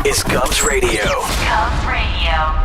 is Gov's Radio. Gov's Radio.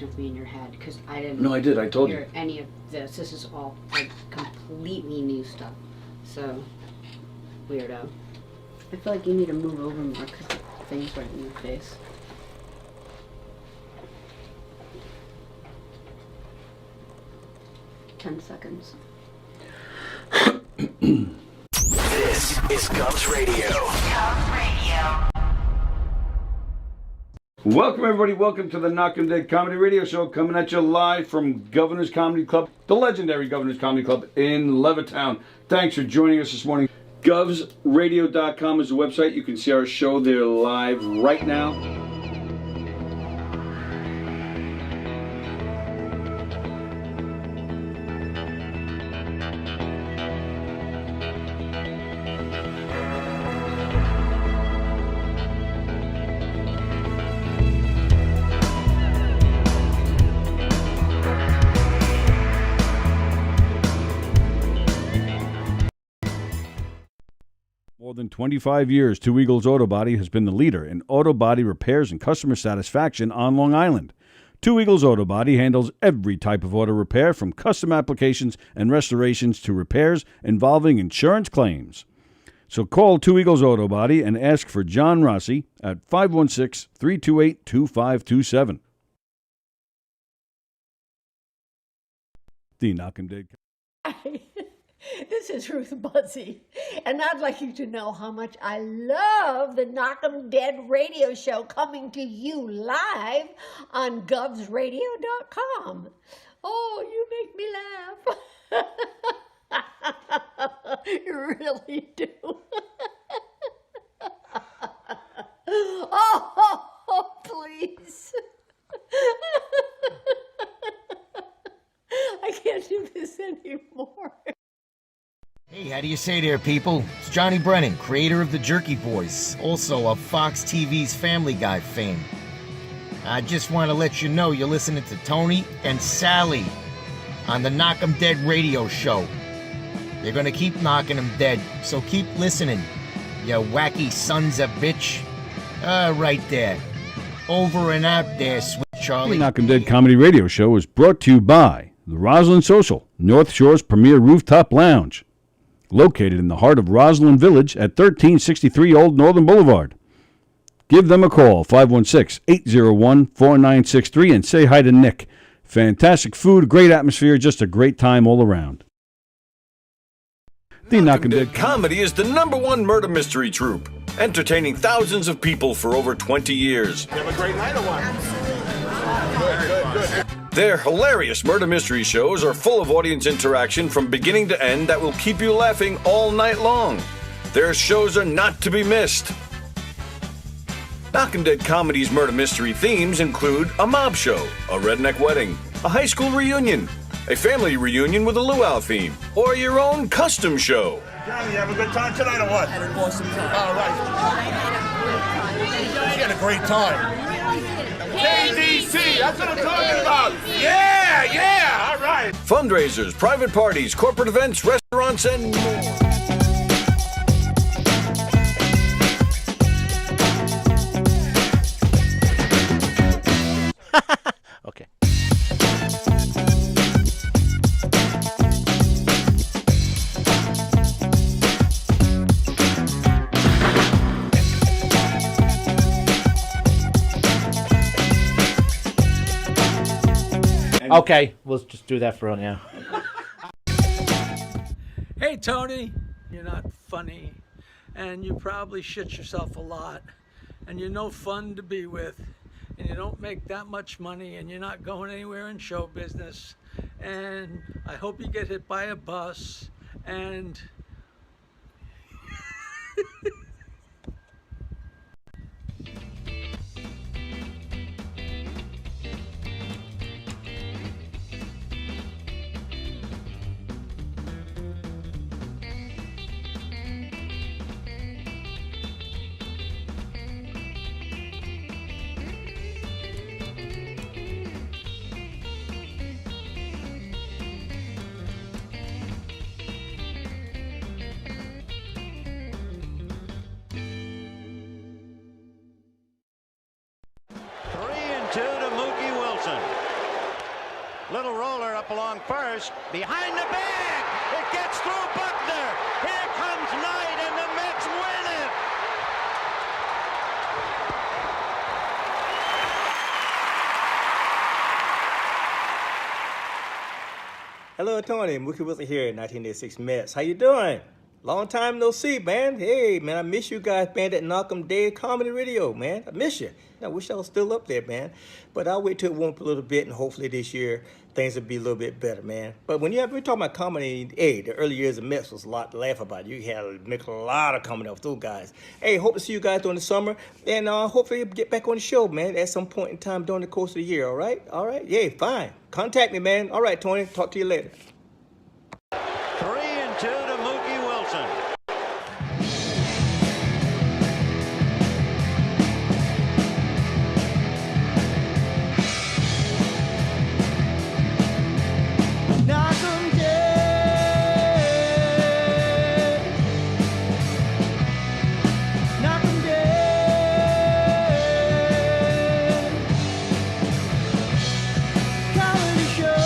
With me in your head because I didn't. No, I did. I told hear you. Any of this? This is all like completely new stuff. So weirdo. I feel like you need to move over more because the thing's right in your face. $10 seconds. This is Gov's Radio. Gov's Radio. Welcome, everybody. Welcome to the Knockem Dead Comedy Radio Show, coming at you live from Governor's Comedy Club, the legendary Governor's Comedy Club in Levittown. Thanks for joining us this morning. GovsRadio.com is the website. You can see our show there live right now. More than 25 years, Two Eagles Auto Body has been the leader in auto body repairs and customer satisfaction on Long Island. Two Eagles Auto Body handles every type of auto repair, from custom applications and restorations to repairs involving insurance claims. So call Two Eagles Auto Body and ask for John Rossi at 516-328-2527. The Knockem Dead. This is Ruth Buzzy, and I'd like you to know how much I love the Knockem Dead Radio Show coming to you live on govsradio.com. Oh, you make me laugh. You really do. Oh, please. I can't do this anymore. Hey, how do you say there, people? It's Johnny Brennan, creator of the Jerky Boys, also of Fox TV's Family Guy fame. I just want to let you know you're listening to Tony and Sallie on the Knockem Dead Radio Show. They're going to keep knocking them dead, so keep listening, you wacky sons of bitch. Right there. Over and out there, sweet Charlie. The Knockem Dead Comedy Radio Show is brought to you by the Roslyn Social, North Shore's premier rooftop lounge, located in the heart of Roslyn Village at 1363 Old Northern Boulevard. Give them a call, 516-801-4963, and say hi to Nick. Fantastic food, great atmosphere, just a great time all around. The Knockem Dead Comedy is the #1 murder mystery troupe, entertaining thousands of people for over 20 years. You have a great night or what? Good. Their hilarious murder mystery shows are full of audience interaction from beginning to end that will keep you laughing all night long. Their shows are not to be missed. Knockem Dead Comedy's murder mystery themes include a mob show, a redneck wedding, a high school reunion, a family reunion with a luau theme, or your own custom show. Johnny, you have a good time tonight or what? Had an awesome time. All right. You had a great time. KDC, that's what I'm talking about. Yeah, all right. Fundraisers, private parties, corporate events, restaurants, and more. Okay. Okay, we'll just do that for right now. Hey, Tony, you're not funny, and you probably shit yourself a lot, and you're no fun to be with, and you don't make that much money, and you're not going anywhere in show business, and I hope you get hit by a bus, and... Little roller up along first, behind the bag, it gets through Buckner, here comes Knight, and the Mets win it! Hello, Tony. Mookie Wilson here, 1986 Mets. How you doing? Long time no see, man. Hey, man, I miss you guys, man, at Knockem Day Comedy Radio, man. I miss you. I wish I was still up there, man. But I'll wait till it warm up a little bit, and hopefully this year things will be a little bit better, man. But when we're talking about comedy, hey, the early years of Mets was a lot to laugh about. You had to make a lot of comedy with those guys. Hey, hope to see you guys during the summer, and hopefully you'll get back on the show, man, at some point in time during the course of the year, all right? All right? Yeah, fine. Contact me, man. All right, Tony. Talk to you later. 3-2 to Mookie Wilson. Knockem Day. Knockem Day. Comedy show.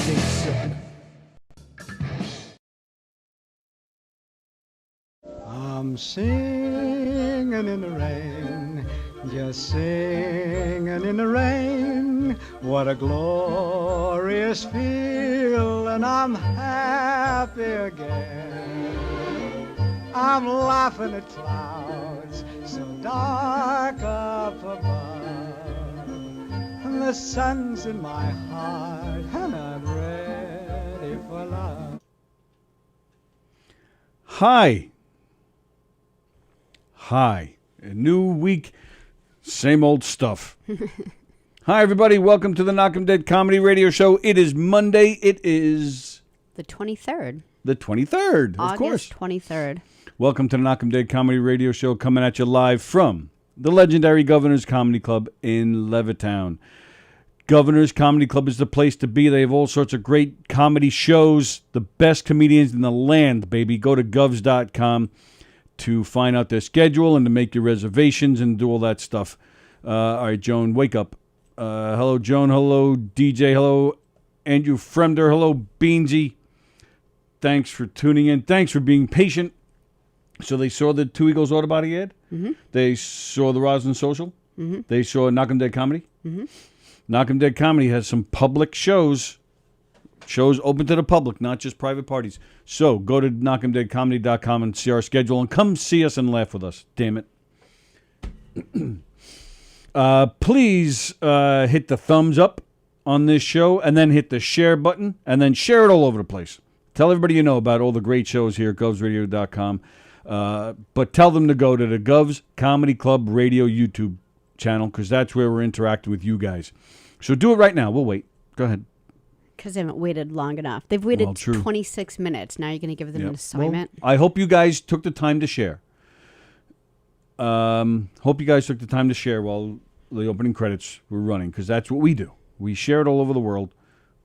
They suck. I'm singing in the rain, just singing in the rain. What a glorious feeling, I'm happy again. I'm laughing at clouds so dark up above, and the sun's in my heart, and I'm ready for love. Hi. Hi. A new week, same old stuff. Hi, everybody. Welcome to the Knockem Dead Comedy Radio Show. It is Monday. It is... The 23rd. The 23rd, of course. August 23rd. Welcome to the Knockem Dead Comedy Radio Show, coming at you live from the legendary Governor's Comedy Club in Levittown. Governor's Comedy Club is the place to be. They have all sorts of great comedy shows, the best comedians in the land, baby. Go to govs.com to find out their schedule and to make your reservations and do all that stuff. All right, Joan, wake up. Hello, Joan. Hello, DJ. Hello, Andrew Fremder. Hello, Beansy. Thanks for tuning in. Thanks for being patient. So they saw the Two Eagles Auto Body ad. Mm-hmm. They saw the Roslyn Social. Mm-hmm. They saw Knockem Dead Comedy. Mm-hmm. Knockem Dead Comedy has some public shows open to the public, not just private parties. So go to knockemdeadcomedy.com and see our schedule and come see us and laugh with us. Damn it. Please hit the thumbs up on this show and then hit the share button and then share it all over the place. Tell everybody you know about all the great shows here at govsradio.com. But tell them to go to the Govs Comedy Club Radio YouTube channel because that's where we're interacting with you guys. So do it right now. We'll wait. Go ahead. Because they haven't waited long enough. They've waited Well, true. 26 minutes. Now you're going to give them an Well, assignment? I hope you guys took the time to share. Hope you guys took the time to share while the opening credits were running because that's what we do. We share it all over the world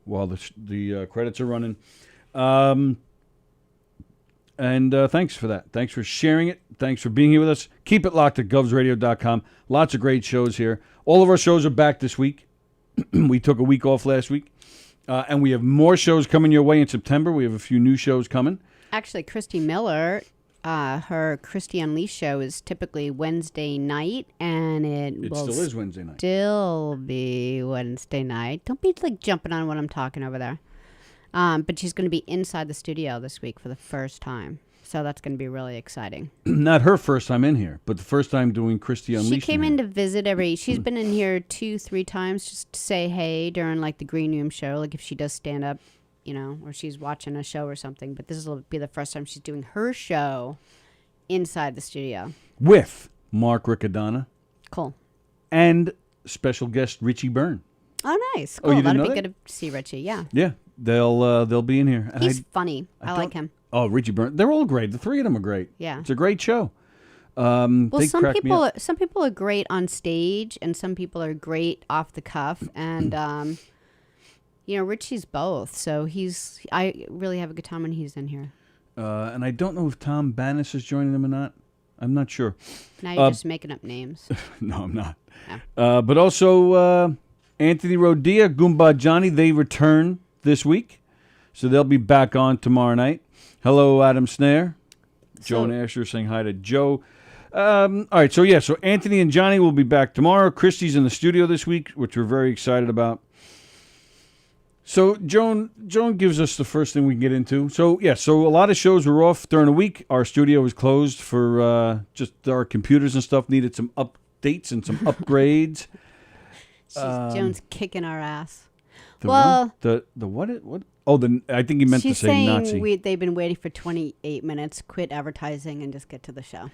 while the credits are running. And thanks for that. Thanks for sharing it. Thanks for being here with us. Keep it locked at govsradio.com. Lots of great shows here. All of our shows are back this week. We took a week off last week. And we have more shows coming your way in September. We have a few new shows coming. Actually, Christy Miller, her Christy Unleashed show is typically Wednesday night, and it will still is Wednesday night. Still be Wednesday night. Don't be like jumping on what I'm talking over there. But she's going to be inside the studio this week for the first time. So that's going to be really exciting. Not her first time in here, but the first time doing Christy Unleashed. She came in to visit she's been in here 2-3 times just to say hey during like the Green Room show, like if she does stand up, or she's watching a show or something. But this will be the first time she's doing her show inside the studio. With Mark Riccadonna. Cool. And special guest Richie Byrne. Oh, nice. Oh, Cool. you didn't That'd know be that? good to see Richie, yeah. Yeah, they'll be in here. And He's funny. I like him. Oh, Richie Byrne. They're all great. The three of them are great. Yeah. It's a great show. Well, they some crack me up. people are great on stage, and some people are great off the cuff, and Richie's both. So I really have a good time when he's in here. And I don't know if Tom Bannis is joining them or not. I'm not sure. Now you're just making up names. No, I'm not. No. But also Anthony Rodia, Goomba Johnny, they return this week. So they'll be back on tomorrow night. Hello, Adam Snare. Joan Asher saying hi to Joe. All right, so Anthony and Johnny will be back tomorrow. Christy's in the studio this week, which we're very excited about. So Joan gives us the first thing we can get into. So a lot of shows were off during the week. Our studio was closed for just our computers and stuff needed some updates and some upgrades. Joan's kicking our ass. The what? Oh, I think he meant to say Nazi. She's saying they've been waiting for 28 minutes. Quit advertising and just get to the show.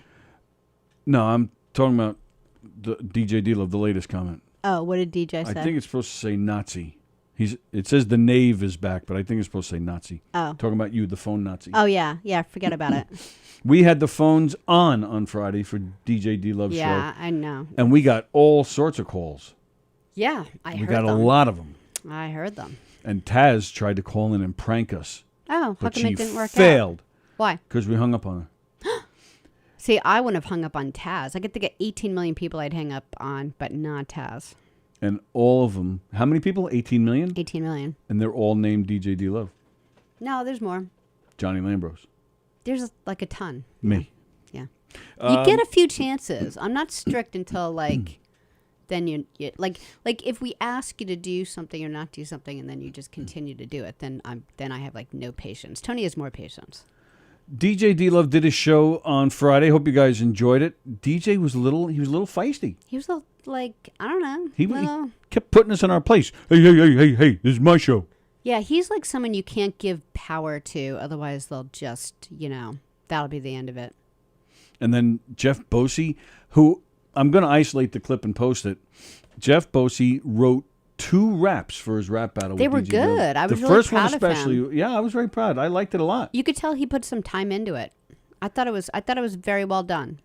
No, I'm talking about the DJ D-Love, the latest comment. Oh, what did DJ say? I think it's supposed to say Nazi. It says the knave is back, but I think it's supposed to say Nazi. Oh. Talking about you, the phone Nazi. Oh, yeah. Yeah, forget about it. We had the phones on Friday for DJ D-Love's show. Yeah, I know. And we got all sorts of calls. Yeah, I heard them. We got a lot of them. I heard them. And Taz tried to call in and prank us. Oh, how come it didn't work out? Failed. Why? Because we hung up on her. See, I wouldn't have hung up on Taz. I could think of 18 million people I'd hang up on, but not Taz. And all of them, how many people? 18 million? 18 million. And they're all named DJ D-Love. No, there's more. Johnny Lambros. There's like a ton. Me. Yeah. You get a few chances. I'm not strict until then you like if we ask you to do something or not do something and then you just continue to do it, then I have like no patience. Tony has more patience. DJ D-Love did his show on Friday. Hope you guys enjoyed it. DJ was a little feisty. He was like, I don't know. He kept putting us in our place. Hey, this is my show. Yeah, he's like someone you can't give power to, otherwise they'll just, that'll be the end of it. And then Jeff Bosey, who I'm going to isolate the clip and post it. Jeff Bosey wrote 2 raps for his rap battle. They with were DJ good. Love. I was the really first proud one especially. of him. Yeah, I was very proud. I liked it a lot. You could tell he put some time into it. I thought it was very well done.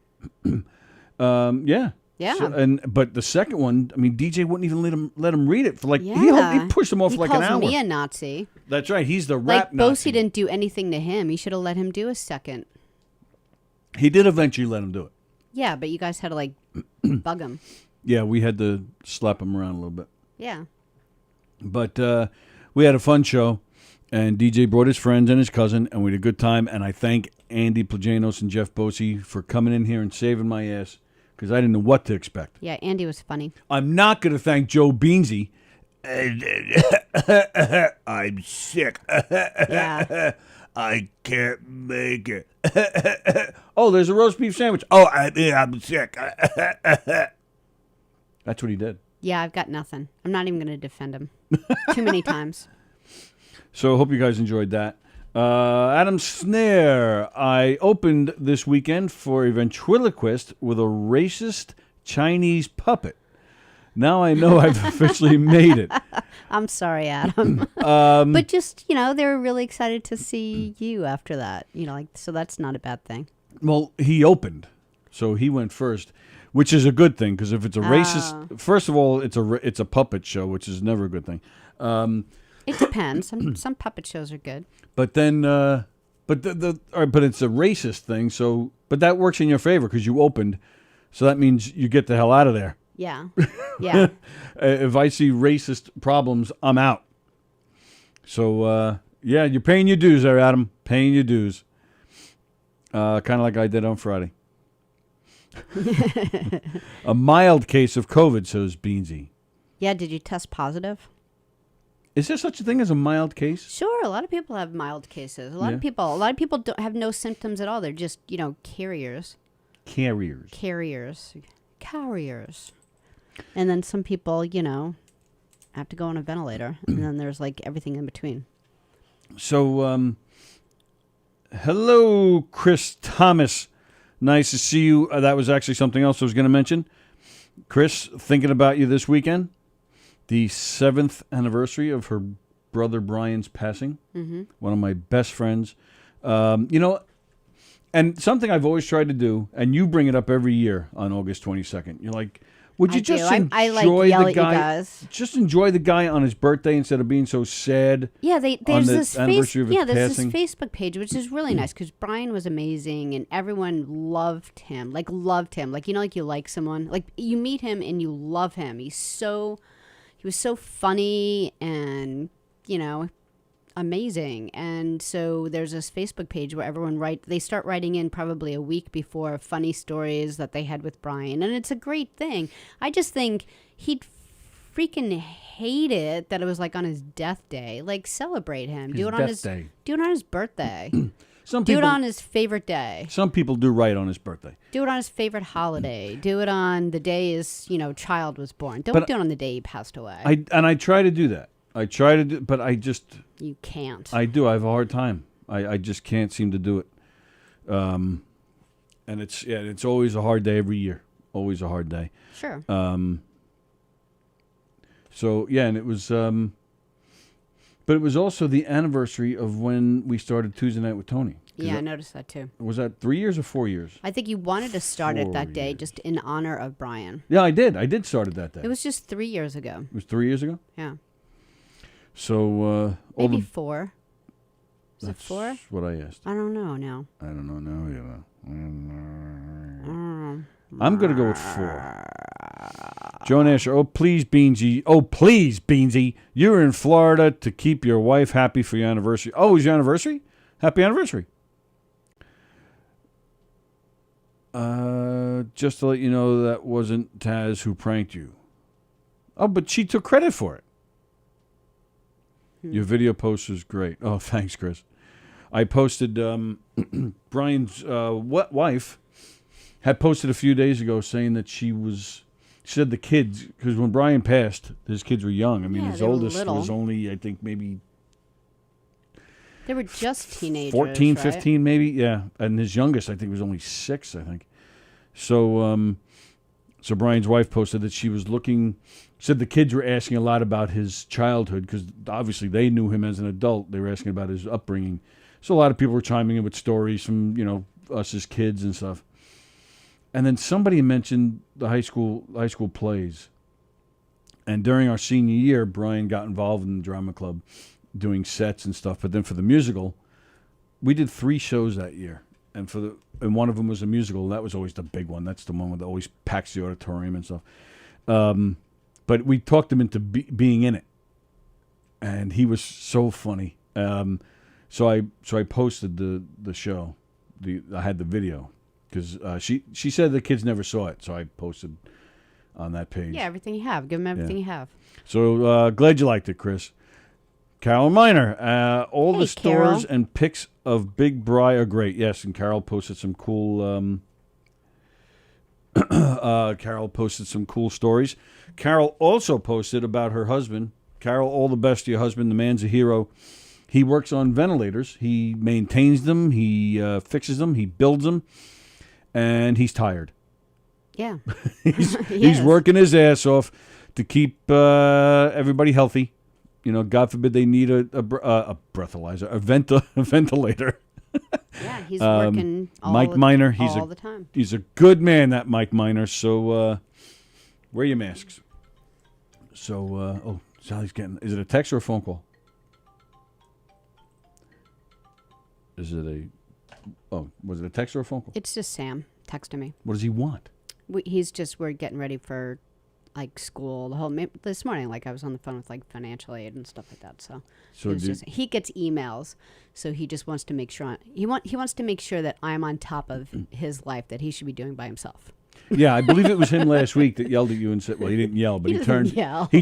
Yeah. Yeah. But the second one, I mean, DJ wouldn't even let him read it for like Yeah. he pushed him off he for like an hour. calls me a Nazi. That's right. He's the rap Like Nazi. Bosey didn't do anything to him. He should have let him do a second. He did eventually let him do it. Yeah, but you guys had to like bug him. Yeah, we had to slap him around a little bit. Yeah. But we had a fun show, and DJ brought his friends and his cousin, and we had a good time. And I thank Andy Plajanos and Jeff Bosey for coming in here and saving my ass because I didn't know what to expect. Yeah, Andy was funny. I'm not going to thank Joe Beansy. I'm sick. Yeah. I can't make it. Oh, there's a roast beef sandwich. Oh, I'm sick. That's what he did. Yeah, I've got nothing. I'm not even going to defend him. Too many times. So I hope you guys enjoyed that. Adam Snare. I opened this weekend for a ventriloquist with a racist Chinese puppet. Now I know I've officially made it. I'm sorry, Adam. But just, they were really excited to see you after that. So that's not a bad thing. Well, he opened, so he went first, which is a good thing because if it's a racist, first of all, it's a puppet show, which is never a good thing. It depends. Some puppet shows are good. But then, but it's a racist thing. So, but that works in your favor because you opened, so that means you get the hell out of there. Yeah, yeah. If I see racist problems, I'm out. So, yeah, you're paying your dues there, Adam. Paying your dues. Kind of like I did on Friday. A mild case of COVID, says Beansy. Yeah, did you test positive? Is there such a thing as a mild case? Sure, a lot of people have mild cases. A lot of people don't have no symptoms at all. They're just, carriers. Carriers. And then some people, have to go on a ventilator. And then there's everything in between. So, hello, Chris Thomas. Nice to see you. That was actually something else I was going to mention. Chris, thinking about you this weekend. The 7th anniversary of her brother Brian's passing. Mm-hmm. One of my best friends. And something I've always tried to do, and you bring it up every year on August 22nd. You're like, would you just enjoy the guy? Just enjoy the guy on his birthday instead of being so sad. Yeah, there's this passing. Facebook page, which is really nice because Brian was amazing and everyone loved him. Like you like someone, like you meet him and you love him. He was so funny and amazing. And so there's this Facebook page where everyone they start writing in probably a week before funny stories that they had with Brian. And it's a great thing. I just think he'd freaking hate it that it was on his death day. Celebrate him. Do it on his birthday. Do it on his favorite day. Some people do right on his birthday. Do it on his favorite holiday. Do it on the day his child was born. Don't do it on the day he passed away. I try to do that. But I just... You can't. I do. I have a hard time. I just can't seem to do it. And it's always a hard day every year. Always a hard day. Sure. So, yeah, and it was... but it was also the anniversary of when we started Tuesday Night with Tony. Yeah, I noticed that too. Was that 3 years or 4 years? I think you wanted to start it that day just in honor of Brian. Yeah, I did. I did start it that day. It was just 3 years ago. It was 3 years ago? Yeah. So, maybe 4. Is it 4? That's what I asked. I don't know now. I don't know now, I'm going to go with 4. Joan Asher, oh, please, Beansy. You're in Florida to keep your wife happy for your anniversary. Oh, it was your anniversary? Happy anniversary. Just to let you know, that wasn't Taz who pranked you. Oh, but she took credit for it. Your video post was great. Oh, thanks, Chris. I posted Brian's wife had posted a few days ago saying that she said the kids, because when Brian passed, his kids were young. I mean, his oldest was only, I think, maybe... They were just teenagers, 14, right? 15 maybe, yeah. And his youngest, I think, was only 6, I think. So so Brian's wife posted that she was said the kids were asking a lot about his childhood because obviously they knew him as an adult. They were asking about his upbringing. So a lot of people were chiming in with stories from, us as kids and stuff. And then somebody mentioned the high school plays. And during our senior year, Brian got involved in the drama club doing sets and stuff. But then for the musical, we did 3 shows that year. And one of them was a musical. That was always the big one. That's the one that always packs the auditorium and stuff. But we talked him into being in it. And he was so funny. So I posted the show. I had the video. Because she said the kids never saw it, so I posted on that page. Yeah, everything you have. Give them everything you have. So glad you liked it, Chris. Carol Miner, all the stores and pics of Big Bri are great. Yes, and Carol posted some cool. Carol posted some cool stories. Carol also posted about her husband. Carol, all the best to your husband. The man's a hero. He works on ventilators. He maintains them. He fixes them. He builds them. And he's tired. Yeah. He's working his ass off to keep everybody healthy. You know, God forbid they need a breathalyzer, a ventilator. Yeah, he's working Mike Miner, all the time. He's a good man, that Mike Miner. So wear your masks. So, Sallie's getting... Is it a text or a phone call? Is it a... Oh, was it a text or a phone call? It's just Sam texting me. What does he want? We're getting ready for, like, school. This morning, like, I was on the phone with, like, financial aid and stuff like that. So he gets emails, so he just wants to make sure... He wants to make sure that I'm on top of his life that he should be doing by himself. Yeah, I believe it was him last week that yelled at you and said, well, he didn't yell, but he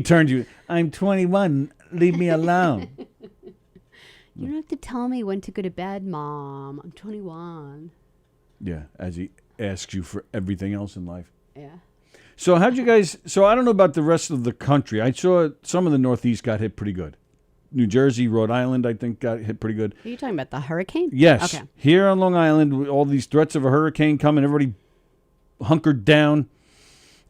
turned you, I'm 21, leave me alone. You don't have to tell me when to go to bed, Mom. I'm 21. Yeah, as he asks you for everything else in life. Yeah. So how'd you guys, I don't know about the rest of the country. I saw some of the Northeast got hit pretty good. New Jersey, Rhode Island, I think, got hit pretty good. Are you talking about the hurricane? Yes. Okay. Here on Long Island, with all these threats of a hurricane coming, everybody hunkered down,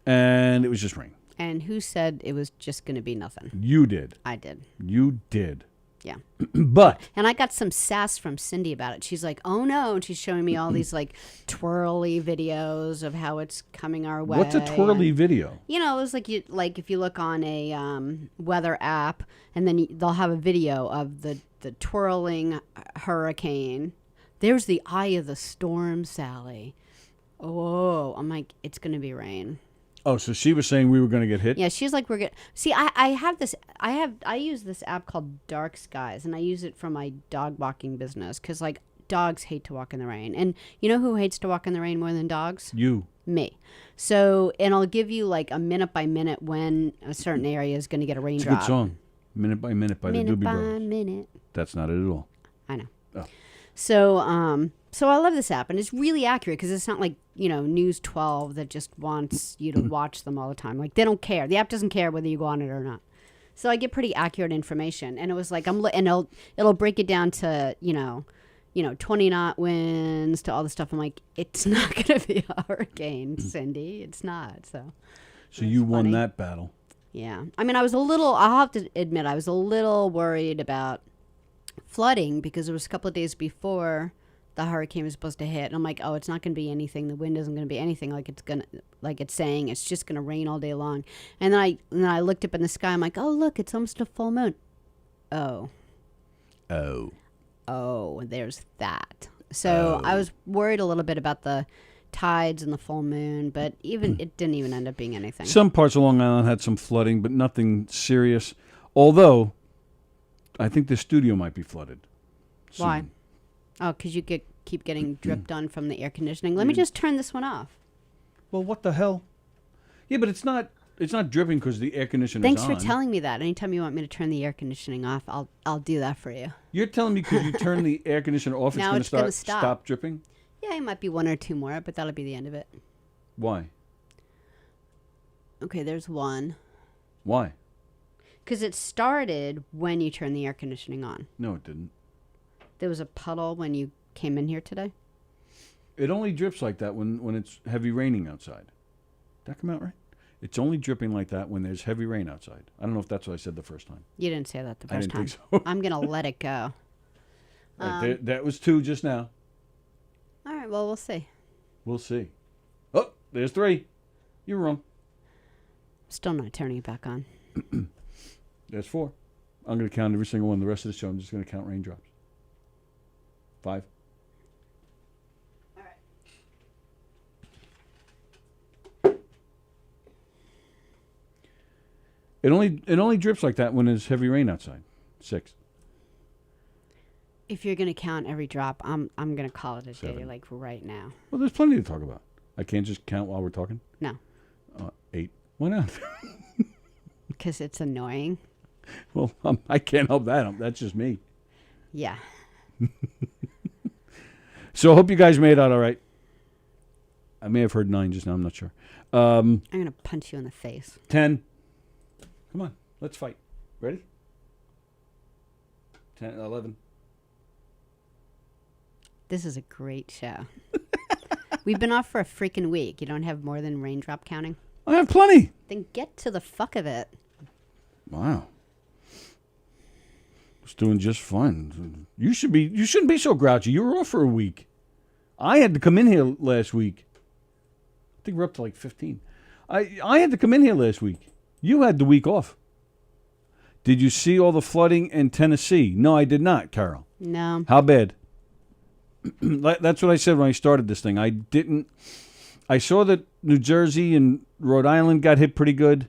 and it was just rain. And who said it was just going to be nothing? You did. I did. You did. Yeah. But. And I got some sass from Cindy about it. She's like, oh no. And she's showing me all these like twirly videos of how it's coming our way. What's a twirly video? You know, it was like if you look on a weather app and then they'll have a video of the twirling hurricane. There's the eye of the storm, Sallie. Oh, I'm like, it's going to be rain. Oh, so she was saying we were going to get hit? Yeah, she's like, we're going to... See, I use this app called Dark Skies, and I use it for my dog walking business, because, like, dogs hate to walk in the rain. And you know who hates to walk in the rain more than dogs? You. Me. So, and I'll give you, like, a minute by minute when a certain area is going to get a raindrop. It's a good song. Minute by Minute by the Doobie Brothers. Minute by minute. That's not it at all. I know. Oh. So I love this app, and it's really accurate because it's not like, you know, News 12 that just wants you to watch them all the time. Like, they don't care. The app doesn't care whether you go on it or not. So I get pretty accurate information, and it was like and it'll break it down to, you know, 20 knot winds to all the stuff. I'm like, it's not going to be a hurricane, Cindy. It's not. So you won that battle. Yeah. I mean, I'll have to admit, I was a little worried about flooding because it was a couple of days before the hurricane was supposed to hit, and I'm like, oh, it's not going to be anything. The wind isn't going to be anything like it's saying. It's just going to rain all day long. And then I looked up in the sky. I'm like, oh, look, it's almost a full moon. Oh, there's that. So I was worried a little bit about the tides and the full moon, but it didn't even end up being anything. Some parts of Long Island had some flooding, but nothing serious. Although, I think the studio might be flooded soon. Why? Oh, because you keep getting dripped on from the air conditioning. Let me just turn this one off. Well, what the hell? Yeah, but it's not dripping because the air conditioner Thanks is on. for telling me that. Anytime you want me to turn the air conditioning off, I'll do that for you. You're telling me because you turn the air conditioner off, Now it's going to stop. stop dripping? Yeah, it might be one or two more, but that'll be the end of it. Why? Okay, there's one. Why? Because it started when you turned the air conditioning on. No, it didn't. There was a puddle when you came in here today? It only drips like that when it's heavy raining outside. Did that come out right? It's only dripping like that when there's heavy rain outside. I don't know if that's what I said the first time. You didn't say that the first time. I didn't think so. I'm going to let it go. That was 2 just now. All right, well, we'll see. We'll see. Oh, there's 3. You were wrong. Still not turning it back on. There's 4. I'm going to count every single one. The rest of the show, I'm just going to count raindrops. 5. All right. It only drips like that when there's heavy rain outside. 6. If you're going to count every drop, I'm going to call it a 7. day, like right now. Well, there's plenty to talk about. I can't just count while we're talking? No. 8. Why not? Because it's annoying. Well, I can't help that. That's just me. Yeah. So I hope you guys made out all right. I may have heard 9 just now. I'm not sure. I'm going to punch you in the face. 10. Come on. Let's fight. Ready? 10, 11. This is a great show. We've been off for a freaking week. You don't have more than raindrop counting? I have plenty. Then get to the fuck of it. Wow. It's doing just fine. You shouldn't be so grouchy. You were off for a week. I had to come in here last week. I think we're up to like 15. I had to come in here last week. You had the week off. Did you see all the flooding in Tennessee? No, I did not, Carol. No. How bad? That's what I said when I started this thing. I saw that New Jersey and Rhode Island got hit pretty good.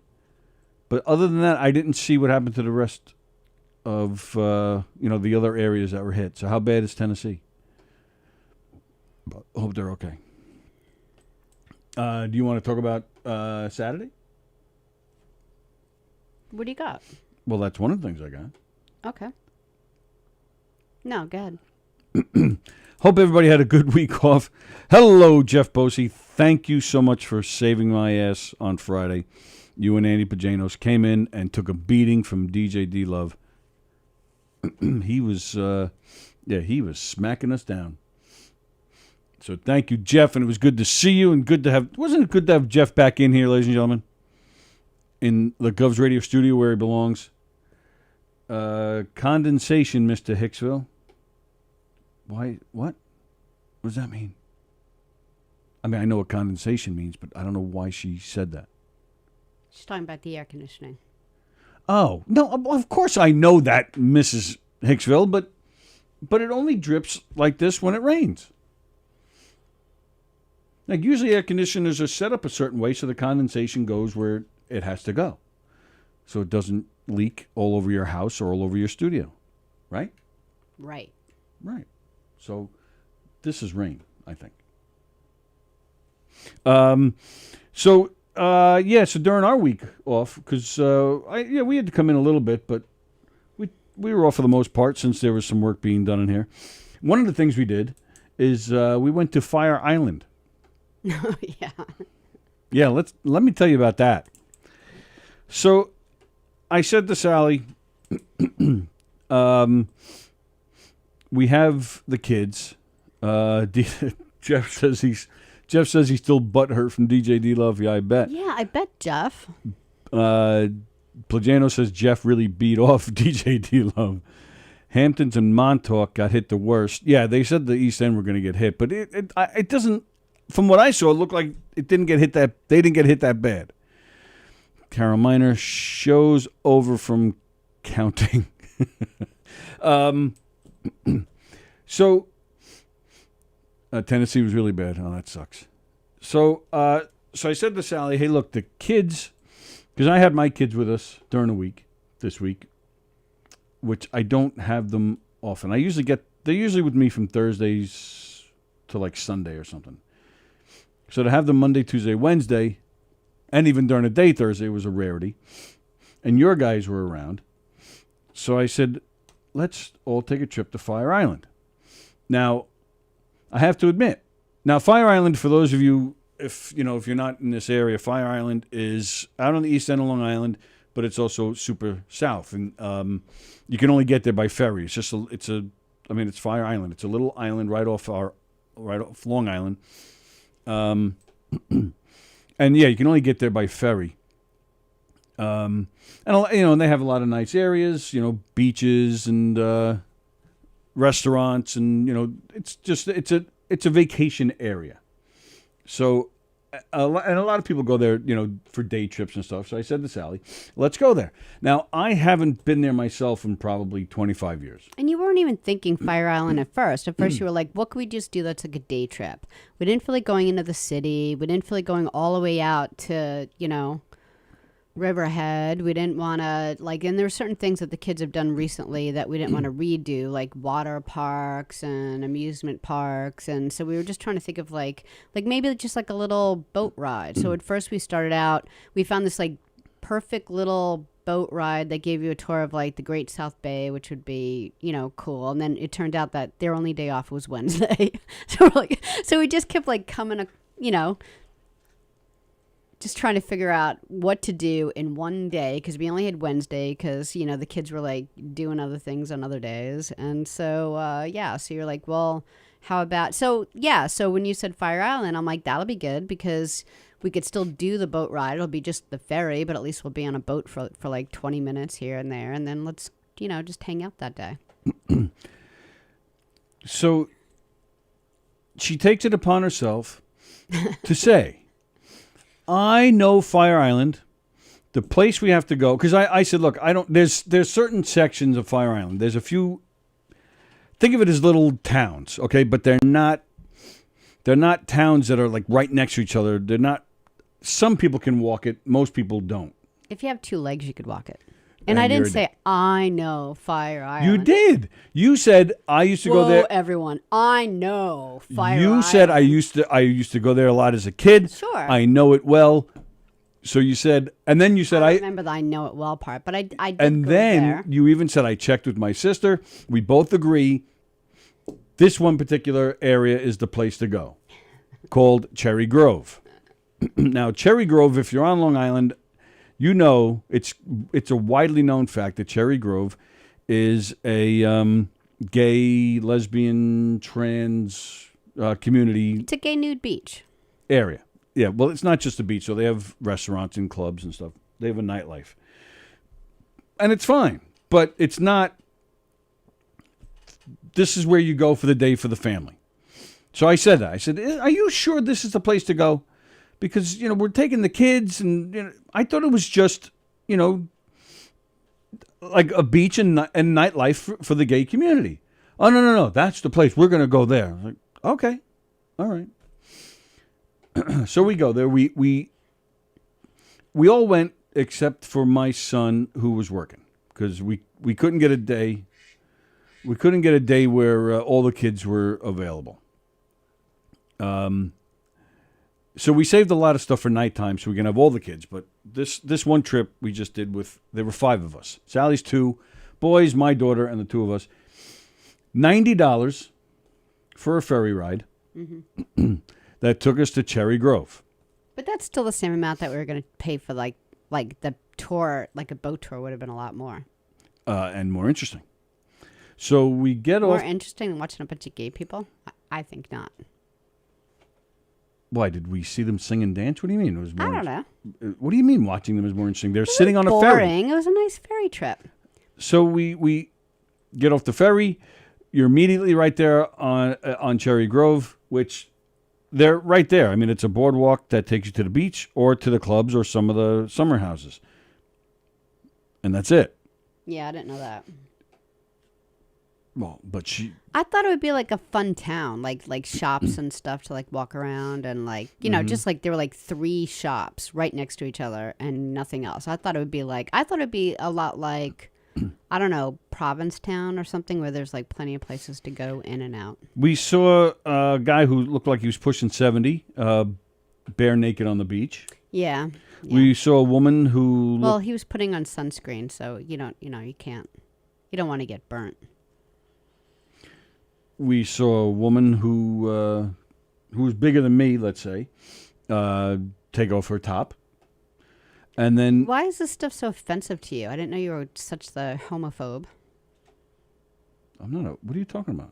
But other than that, I didn't see what happened to the rest of the other areas that were hit. So how bad is Tennessee? I hope they're okay. Do you want to talk about Saturday? What do you got? Well, that's one of the things I got. Okay. No, go ahead. Hope everybody had a good week off. Hello, Jeff Bosey. Thank you so much for saving my ass on Friday. You and Andy Pajanos came in and took a beating from DJ D-Love. He was smacking us down. So thank you, Jeff, and it was good to see you and wasn't it good to have Jeff back in here, ladies and gentlemen, in the Govs Radio studio where he belongs. Condensation, Mr. Hicksville. Why? What? What does that mean? I mean, I know what condensation means, but I don't know why she said that. She's talking about the air conditioning. Oh, no, of course I know that, Mrs. Hicksville, but it only drips like this when it rains. Like, usually air conditioners are set up a certain way so the condensation goes where it has to go. So it doesn't leak all over your house or all over your studio. Right? Right. Right. So this is rain, I think. So during our week off, because we had to come in a little bit, but we were off for the most part since there was some work being done in here. One of the things we did is we went to Fire Island. Yeah. Yeah, let me tell you about that. So I said to Sallie, we have the kids. Jeff says he's still butthurt from DJ D-Love. Yeah, I bet. Yeah, I bet, Jeff. Plagano says Jeff really beat off DJ D-Love. Hamptons and Montauk got hit the worst. Yeah, they said the East End were going to get hit, but it doesn't. From what I saw, it looked like it didn't get hit that. They didn't get hit that bad. Carol Miner shows over from counting. So Tennessee was really bad. Oh, that sucks. So I said to Sallie, "Hey, look, the kids, because I had my kids with us during the week this week, which I don't have them often. They're usually with me from Thursdays to like Sunday or something. So to have them Monday, Tuesday, Wednesday, and even during the day Thursday was a rarity. And your guys were around. So I said, let's all take a trip to Fire Island. Now, I have to admit, Fire Island, for those of you, if you're not in this area, Fire Island is out on the east end of Long Island, but it's also super south, and you can only get there by ferry. It's Fire Island. It's a little island right off Long Island. And yeah, you can only get there by ferry. And they have a lot of nice areas, beaches and restaurants, and it's a vacation area. So a lot of people go there, for day trips and stuff. So I said to Sallie, let's go there. Now, I haven't been there myself in probably 25 years. And you weren't even thinking Fire Island at first. At first, you were like, what could we just do that's like a day trip? We didn't feel like going into the city. We didn't feel like going all the way out to, Riverhead. We didn't want to, and there were certain things that the kids have done recently that we didn't want to redo, like water parks and amusement parks. And so we were just trying to think of maybe just like a little boat ride. So at first we started out, we found this perfect little boat ride that gave you a tour of the Great South Bay, which would be, cool. And then it turned out that their only day off was Wednesday. So we just kept coming, just trying to figure out what to do in one day because we only had Wednesday because, you know, the kids were like doing other things on other days. And so, so you're like, well, how about, so when you said Fire Island, I'm like, that'll be good because we could still do the boat ride. It'll be just the ferry, but at least we'll be on a boat for like 20 minutes here and there. And then let's, you know, just hang out that day. So she takes it upon herself to say, I know Fire Island, the place we have to go. Because I said, look, there's certain sections of Fire Island. There's a few, think of it as little towns, okay? But they're not towns that are like right next to each other. They're not, some people can walk it, most people don't. If you have 2 legs, you could walk it. And I didn't say, I know Fire Island. You did. You said, I used to go there. Everyone. I know Fire Island. You said, I used to go there a lot as a kid. Sure. I know it well. So you said, and then you said, I remember the I know it well part, but I did and go then there. You even said, I checked with my sister. We both agree this one particular area is the place to go, called Cherry Grove. Now, Cherry Grove, if you're on Long Island, you know, it's a widely known fact that Cherry Grove is a gay, lesbian, trans community. It's a gay nude beach. Area. Yeah, well, it's not just a beach. So they have restaurants and clubs and stuff. They have a nightlife. And it's fine. But it's not, this is where you go for the day for the family. So I said that. I said, are you sure this is the place to go? Because, you know, we're taking the kids and, you know, I thought it was just, you know, like a beach and nightlife for the gay community. Oh, no. That's the place. We're going to go there. Like, okay. All right. So we go there. We all went except for my son who was working because we couldn't get a day. We couldn't get a day where all the kids were available. So we saved a lot of stuff for nighttime so we can have all the kids. But this one trip we just did there were 5 of us. Sallie's 2 boys, my daughter, and the 2 of us. $90 for a ferry ride. Mm-hmm. That took us to Cherry Grove. But that's still the same amount that we were going to pay for like the tour, like a boat tour would have been a lot more. And more interesting. So we get more off. More interesting than watching a bunch of gay people? I think not. Why, did we see them sing and dance? What do you mean? It was more I don't know. What do you mean watching them is more interesting? They're sitting on a ferry. Boring. It was a nice ferry trip. So we get off the ferry. You're immediately right there on Cherry Grove, which they're right there. I mean, it's a boardwalk that takes you to the beach or to the clubs or some of the summer houses. And that's it. Yeah, I didn't know that. Well, but I thought it would be like a fun town, like shops and stuff to like walk around and like, you know, just like there were like 3 shops right next to each other and nothing else. I thought it would be a lot like, I don't know, Provincetown or something where there's like plenty of places to go in and out. We saw a guy who looked like he was pushing 70, bare naked on the beach. Yeah. We saw a woman who Well, he was putting on sunscreen, so you don't want to get burnt. We saw a woman who was bigger than me, let's say, take off her top. And then... Why is this stuff so offensive to you? I didn't know you were such the homophobe. I'm not. What are you talking about?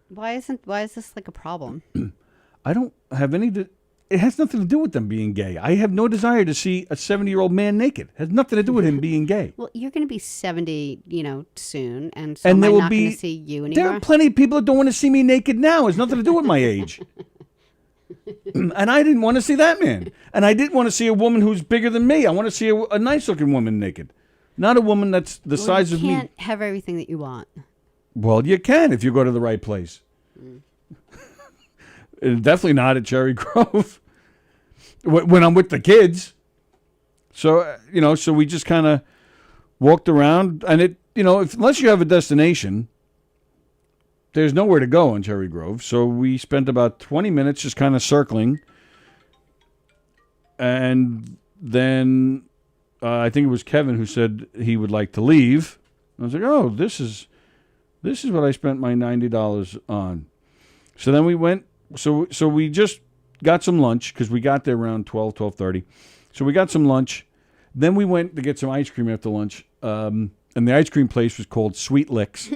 Why is this like a problem? I don't have any... It has nothing to do with them being gay. I have no desire to see a 70-year-old man naked. It has nothing to do with him being gay. Well, you're going to be 70, soon, and so I'm not going to see you anymore. There are plenty of people that don't want to see me naked now. It has nothing to do with my age. And I didn't want to see that man. And I didn't want to see a woman who's bigger than me. I want to see a nice-looking woman naked. Not a woman that's the size of me. You can't have everything that you want. Well, you can if you go to the right place. Definitely not at Cherry Grove. When I'm with the kids. So, so we just kind of walked around. And unless you have a destination, there's nowhere to go in Cherry Grove. So we spent about 20 minutes just kind of circling. And then I think it was Kevin who said he would like to leave. I was like, oh, this is what I spent my $90 on. So then we went. So we just got some lunch because we got there around 12:30. So we got some lunch. Then we went to get some ice cream after lunch. And the ice cream place was called Sweet Licks,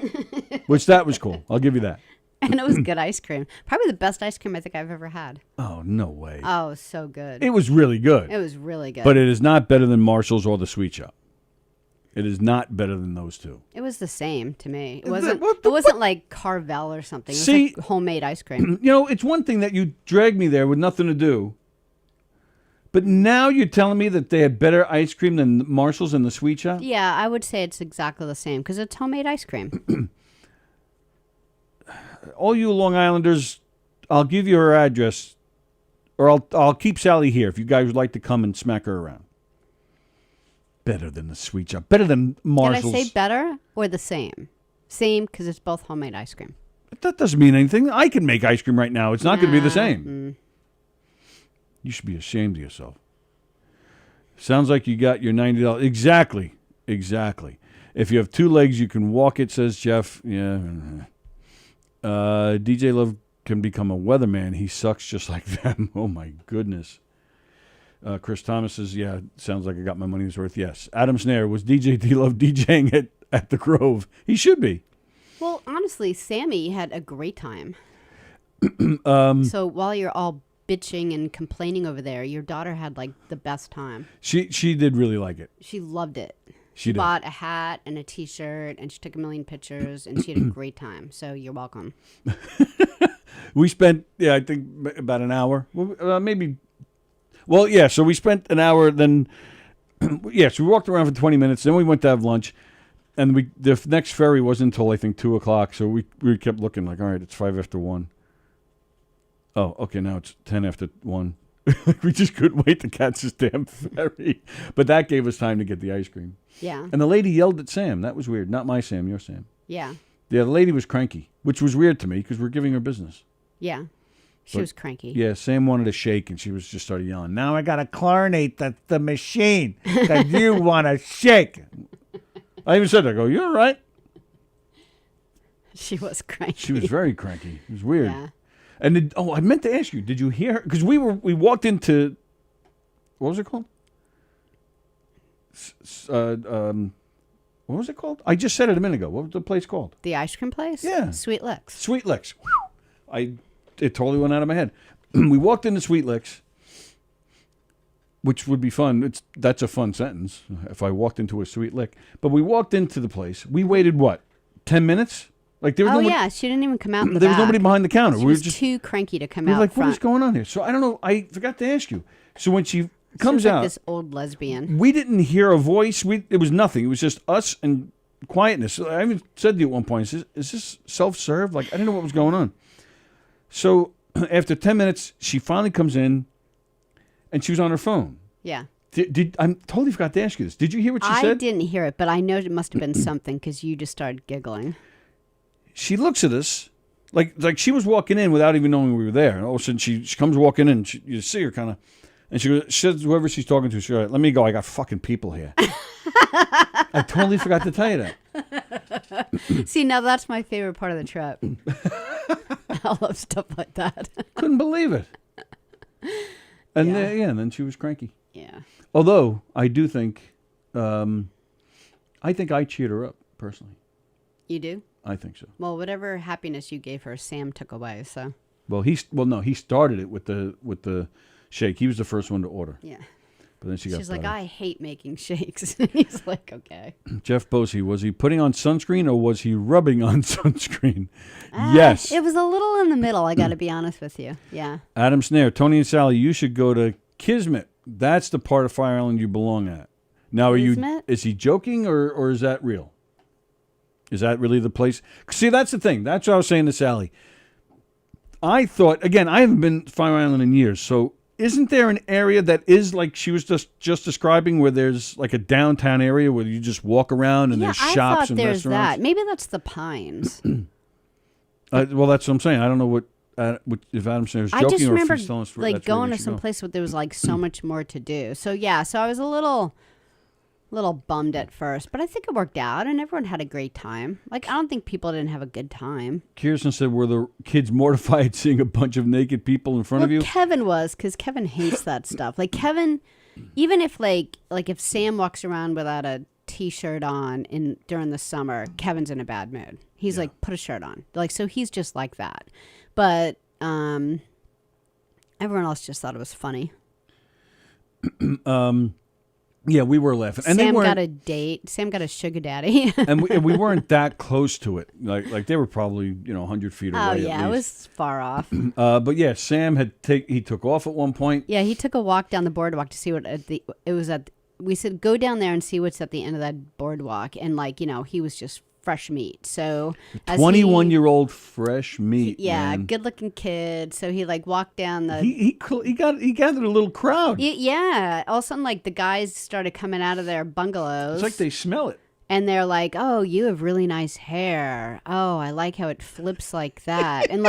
which that was cool. I'll give you that. And it was good ice cream. Probably the best ice cream I think I've ever had. Oh, no way. Oh, so good. It was really good. It was really good. But it is not better than Marshall's or the Sweet Shop. It is not better than those two. It was the same to me. It wasn't like Carvel or something. It was like homemade ice cream. You know, it's one thing that you dragged me there with nothing to do. But now you're telling me that they had better ice cream than Marshall's and the Sweet Shop? Yeah, I would say it's exactly the same because it's homemade ice cream. All you Long Islanders, I'll give you her address, or I'll keep Sallie here if you guys would like to come and smack her around. Better than the Sweet Shop. Better than Marshall's. Did I say better or the same? Same because it's both homemade ice cream. But that doesn't mean anything. I can make ice cream right now. It's not going to be the same. You should be ashamed of yourself. Sounds like you got your $90. Exactly. If you have two legs, you can walk it, says Jeff. Yeah. DJ Love can become a weatherman. He sucks just like them. Oh, my goodness. Chris Thomas says, yeah, sounds like I got my money's worth. Yes. Adam Snare, was DJ D Love DJing at the Grove? He should be. Well, honestly, Sammy had a great time. So while you're all bitching and complaining over there, your daughter had like the best time. She did really like it. She loved it. She did. Bought a hat and a T-shirt, and she took a million pictures, and she had a great time. So you're welcome. We spent, I think about an hour, maybe. Well, yeah. So we spent an hour. Then, so we walked around for 20 minutes. Then we went to have lunch, and the next ferry wasn't until I think 2:00. So we kept looking like, all right, it's 5 after 1. Oh, okay. Now it's 10 after 1. We just couldn't wait to catch this damn ferry. But that gave us time to get the ice cream. Yeah. And the lady yelled at Sam. That was weird. Not my Sam, your Sam. Yeah. Yeah, the lady was cranky, which was weird to me because we're giving her business. Yeah. She was cranky. Yeah, Sam wanted a shake, and she was just started yelling, now I got to chlorinate the machine because you want a shake. I even said that. I go, you're all right. She was cranky. She was very cranky. It was weird. Yeah. And I meant to ask you, did you hear her? Because we walked into, what was it called? What was it called? I just said it a minute ago. What was the place called? The ice cream place? Yeah. Sweet Licks. Sweet Licks. It totally went out of my head. We walked into Sweet Licks, which would be fun. That's a fun sentence, if I walked into a Sweet Lick. But we walked into the place. We waited, 10 minutes? Like there was yeah, she didn't even come out in the There back. was nobody behind the counter. She we was were just too cranky to come we out were like, front. what is going on here? So I don't know. I forgot to ask you. So when she She comes was like out, this old lesbian. we didn't hear a voice. It was nothing. It was just us and quietness. I even said to you at one point, is this self-serve? Like, I didn't know what was going on. So after 10 minutes, she finally comes in, and she was on her phone. Yeah. I totally forgot to ask you this. Did you hear what she said? I didn't hear it, but I know it must have been something because you just started giggling. She looks at us like she was walking in without even knowing we were there. And all of a sudden, she comes walking in. You see her kind of, and she says whoever she's talking to, she's like, let me go. I got fucking people here. I totally forgot to tell you that. See, now that's my favorite part of the trip. I love stuff like that. Couldn't believe it. And and then she was cranky. Yeah. Although I do think, I think I cheered her up personally. You do? I think so. Well, whatever happiness you gave her, Sam took away. So. Well, he started it with the shake. He was the first one to order. Yeah. But then she's like, I hate making shakes. He's like, okay. Jeff Bosey, was he putting on sunscreen or was he rubbing on sunscreen? Yes. It was a little in the middle, I got to be honest with you. Yeah. Adam Snare, Tony and Sallie, you should go to Kismet. That's the part of Fire Island you belong at. Now, is he joking or is that real? Is that really the place? See, that's the thing. That's what I was saying to Sallie. I thought, again, I haven't been to Fire Island in years, so isn't there an area that is like she was just describing where there's like a downtown area where you just walk around and there's shops and there's restaurants? That. Maybe that's the Pines. Well, that's what I'm saying. I don't know what if Adam Snare is joking I just remember or if he's telling us like going to some place where there was like so much more to do. So yeah, so I was a little bummed at first, but I think it worked out and everyone had a great time. Like, I don't think people didn't have a good time. Kirsten said, were the kids mortified seeing a bunch of naked people in front of you? Kevin was, because Kevin hates that stuff. Like, Kevin, even if like if Sam walks around without a t-shirt on during the summer, Kevin's in a bad mood. He's like, put a shirt on. Like, so he's just like that. But everyone else just thought it was funny. Yeah, we were laughing. And Sam got a date. Sam got a sugar daddy. and we weren't that close to it. Like they were probably 100 feet away. Oh at yeah, it least. was far off. But yeah, Sam he took off at one point. Yeah, he took a walk down the boardwalk to see what we said go down there and see what's at the end of that boardwalk, and he was just fresh meat. So 21-year-old fresh meat. Yeah, man. good looking kid. So he walked down the. He gathered a little crowd. Yeah. All of a sudden, the guys started coming out of their bungalows. It's like they smell it. And they're like, "Oh, you have really nice hair. Oh, I like how it flips like that." And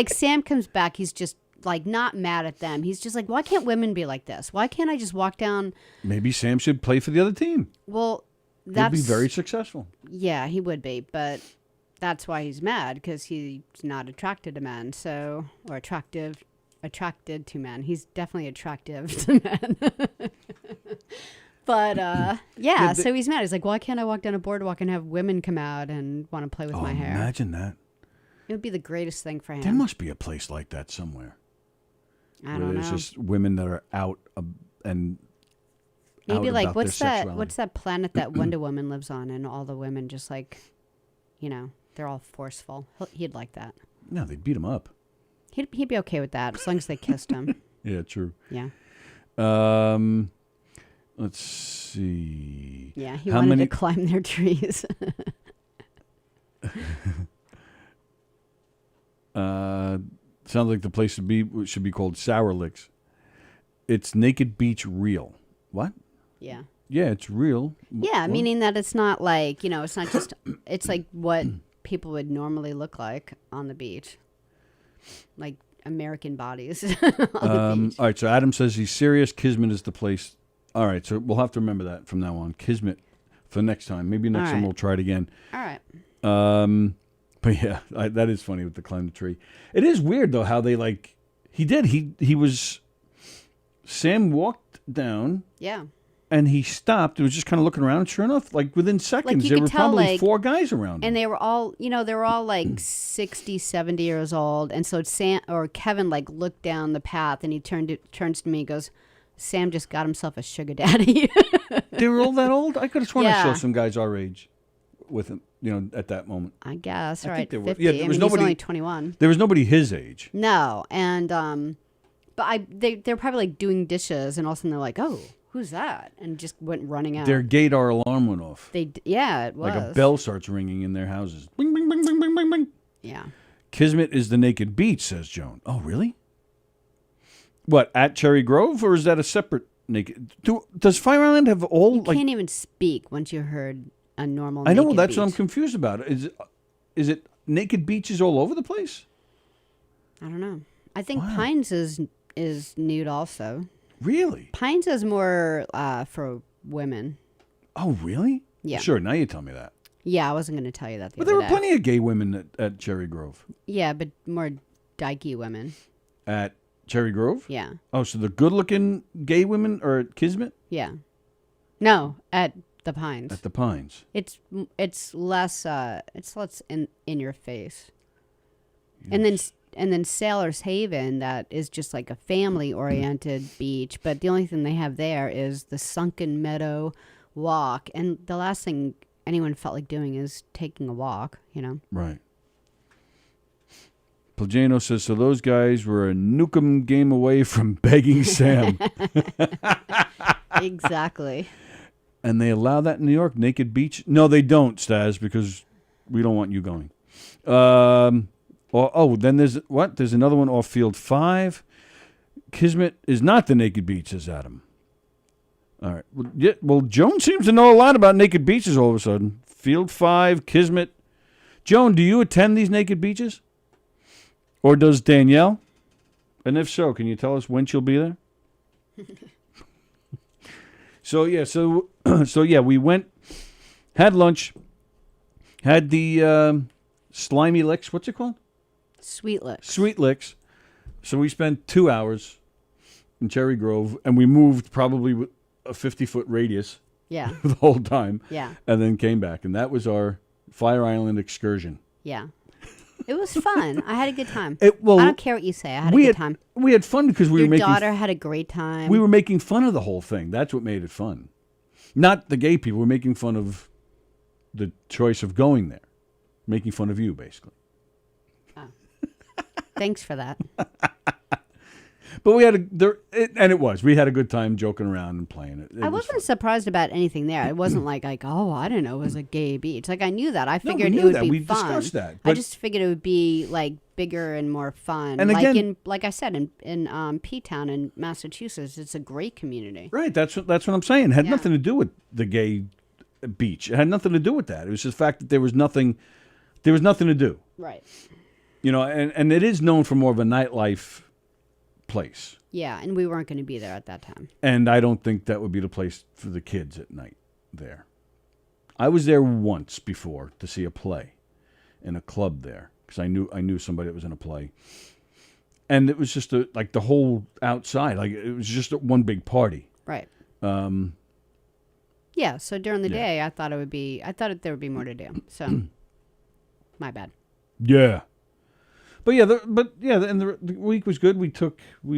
Sam comes back. He's just not mad at them. He's just like, "Why can't women be like this? Why can't I just walk down?" Maybe Sam should play for the other team. Well. He'd be very successful. Yeah, he would be, but that's why he's mad, because he's not attracted to men, or attracted to men. He's definitely attractive to men. But so he's mad. He's like, why can't I walk down a boardwalk and have women come out and want to play with my hair? Imagine that. It would be the greatest thing for him. There must be a place like that somewhere. I don't know. There's just women that are out and. Maybe what's that planet that Wonder Woman lives on, and all the women just they're all forceful. He'd like that. No, they'd beat him up. He'd be okay with that as long as they kissed him. Yeah, true. Yeah. Let's see. Yeah, he wanted to climb their trees. Sounds like the place should be called Sour Licks. It's Naked Beach Real. What? Yeah. Yeah, it's real. Yeah, meaning that it's not it's not just, it's like what people would normally look like on the beach. Like American bodies on the beach. All right, so Adam says he's serious. Kismet is the place. All right, so we'll have to remember that from now on. Kismet for next time. Maybe next time we'll try it again. All right. But yeah, that is funny with the climb the tree. It is weird, though, how they Sam walked down. Yeah. And he stopped and was just kind of looking around. And sure enough, within seconds, there were probably 4 guys around him. And they were all, 60, 70 years old. And so Kevin looked down the path, and he turns to me and goes, Sam just got himself a sugar daddy. They were all that old? I could have sworn I saw some guys our age with him, at that moment. I guess, I right? think 50. Yeah, there was nobody, he's only 21. There was nobody his age. No, and but they're probably doing dishes, and all of a sudden they're like, "Oh, who's that?" and just went running out. Their gator alarm went off. It was like a bell starts ringing in their houses. Bing, bing, bing, bing, bing, bing, bing. Yeah. Kismet is the naked beach, says Joan. Oh, really? What, at Cherry Grove, or is that a separate naked? Does Fire Island have all? You can't even speak once you heard a normal. I know. Naked That's beach. what I'm confused about. Is it naked beaches all over the place? I don't know. I think Pines is nude also. Really? Pines is more for women. Oh, really? Yeah. Sure. Now you tell me that. Yeah, I wasn't going to tell you that. But there were plenty of gay women at Cherry Grove. Yeah, but more dykey women. At Cherry Grove? Yeah. Oh, so the good-looking gay women are at Kismet? Yeah. No, at the Pines. At the Pines. It's less in your face. Yes. And then Sailor's Haven, that is just like a family-oriented beach, but the only thing they have there is the Sunken Meadow walk, and the last thing anyone felt like doing is taking a walk, Right. Plagano says, so those guys were a Knockem game away from begging Sam. Exactly. And they allow that in New York, naked beach? No, they don't, Stas, because we don't want you going. Then there's another one off Field 5. Kismet is not the naked beach, says Adam. All right. Well, Joan seems to know a lot about naked beaches all of a sudden. Field 5, Kismet. Joan, do you attend these naked beaches? Or does Danielle? And if so, can you tell us when she'll be there? So we went, had lunch, had the slimy licks. What's it called? Sweet licks. Sweet licks. So we spent 2 hours in Cherry Grove, and we moved probably with a 50-foot radius. Yeah. The whole time. Yeah. And then came back, and that was our Fire Island excursion. Yeah. It was fun. I had a good time. I well, don't care what you say. I had a good time. We had fun because we Your were making... Your daughter had a great time. We were making fun of the whole thing. That's what made it fun. Not the gay people. We're making fun of the choice of going there. Making fun of you, basically. Oh. Thanks for that. But we had we had a good time joking around and playing it. I wasn't surprised about anything there. It wasn't like, oh, I don't know, it was a gay beach. Like, I knew that. I figured it would be fun. We discussed that. I just figured it would be like bigger and more fun. And like again, like I said, in P-Town in Massachusetts, it's a great community. Right. That's what I'm saying. It had nothing to do with the gay beach. It had nothing to do with that. It was just the fact that there was nothing to do. Right. You know, and it is known for more of a nightlife place. Yeah, and we weren't going to be there at that time. And I don't think that would be the place for the kids at night there. I was there once before to see a play in a club there because I knew somebody that was in a play. And it was just like the whole outside, like it was just one big party. Right. Yeah, so during the day I thought there would be more to do. So my bad. Yeah. But and the week was good. We took all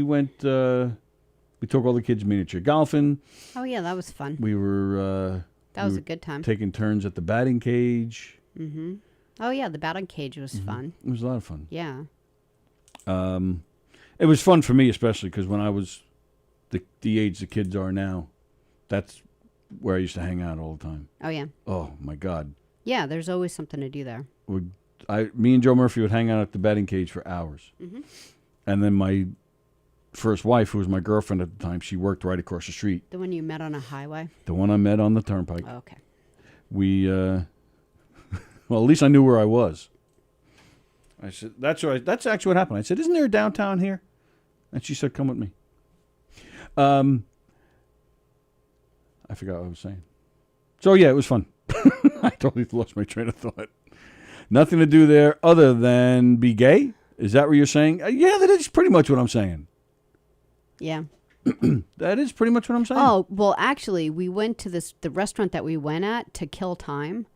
the kids miniature golfing. Oh yeah, that was fun. We were that was a good time. Taking turns at the batting cage. Mm-hmm. Oh yeah, the batting cage was fun. It was a lot of fun. Yeah. It was fun for me especially because when I was the age the kids are now, that's where I used to hang out all the time. Oh yeah. Oh my God. Yeah, there's always something to do there. Me and Joe Murphy would hang out at the batting cage for hours. Mm-hmm. And then my first wife, who was my girlfriend at the time, she worked right across the street. The one you met on a highway? The one I met on the turnpike. Oh, okay. We, well, at least I knew where I was. I said, that's actually what happened. I said, isn't there a downtown here? And she said, come with me. I forgot what I was saying. So, yeah, it was fun. I totally lost my train of thought. Nothing to do there other than be gay? Is that what you're saying? Yeah, that is pretty much what I'm saying. Yeah. That is pretty much what I'm saying. Oh, well, actually, we went to the restaurant that we went at to kill time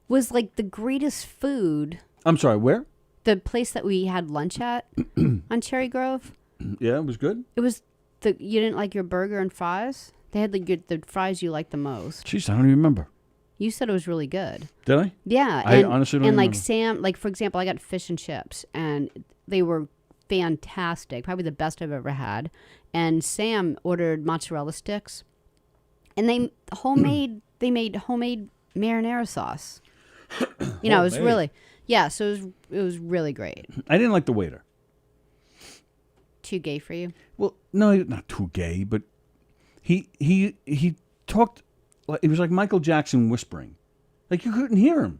was like the greatest food. I'm sorry, where? The place that we had lunch at on Cherry Grove. Yeah, it was good. It was you didn't like your burger and fries? They had the fries you liked the most. Jeez, I don't even remember. You said it was really good. Did I? Yeah. I honestly don't remember. Sam, for example, I got fish and chips, and they were fantastic. Probably the best I've ever had. And Sam ordered mozzarella sticks, and they made homemade marinara sauce. You know, it was really, so it was really great. I didn't like the waiter. Too gay for you? Well, no, not too gay, but he talked. It was like Michael Jackson whispering. Like you couldn't hear him.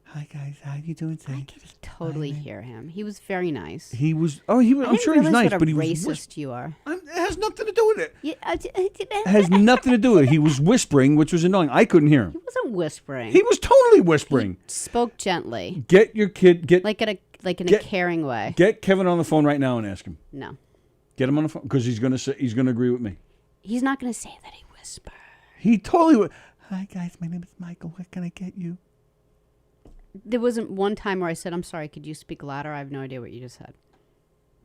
Hi, guys. How you doing today? I could totally hear him. He was very nice. He was... I'm sure he was nice, but he was... racist you are. It has nothing to do with it. It has nothing to do with it. He was whispering, which was annoying. I couldn't hear him. He wasn't whispering. He was totally whispering. He spoke gently. Get your kid... in a caring way. Get Kevin on the phone right now and ask him. No. Get him on the phone, because he's going to agree with me. He's not going to say that he whispered. He totally would. Hi, guys. My name is Michael. What can I get you? There wasn't one time where I said, I'm sorry, could you speak louder? I have no idea what you just said.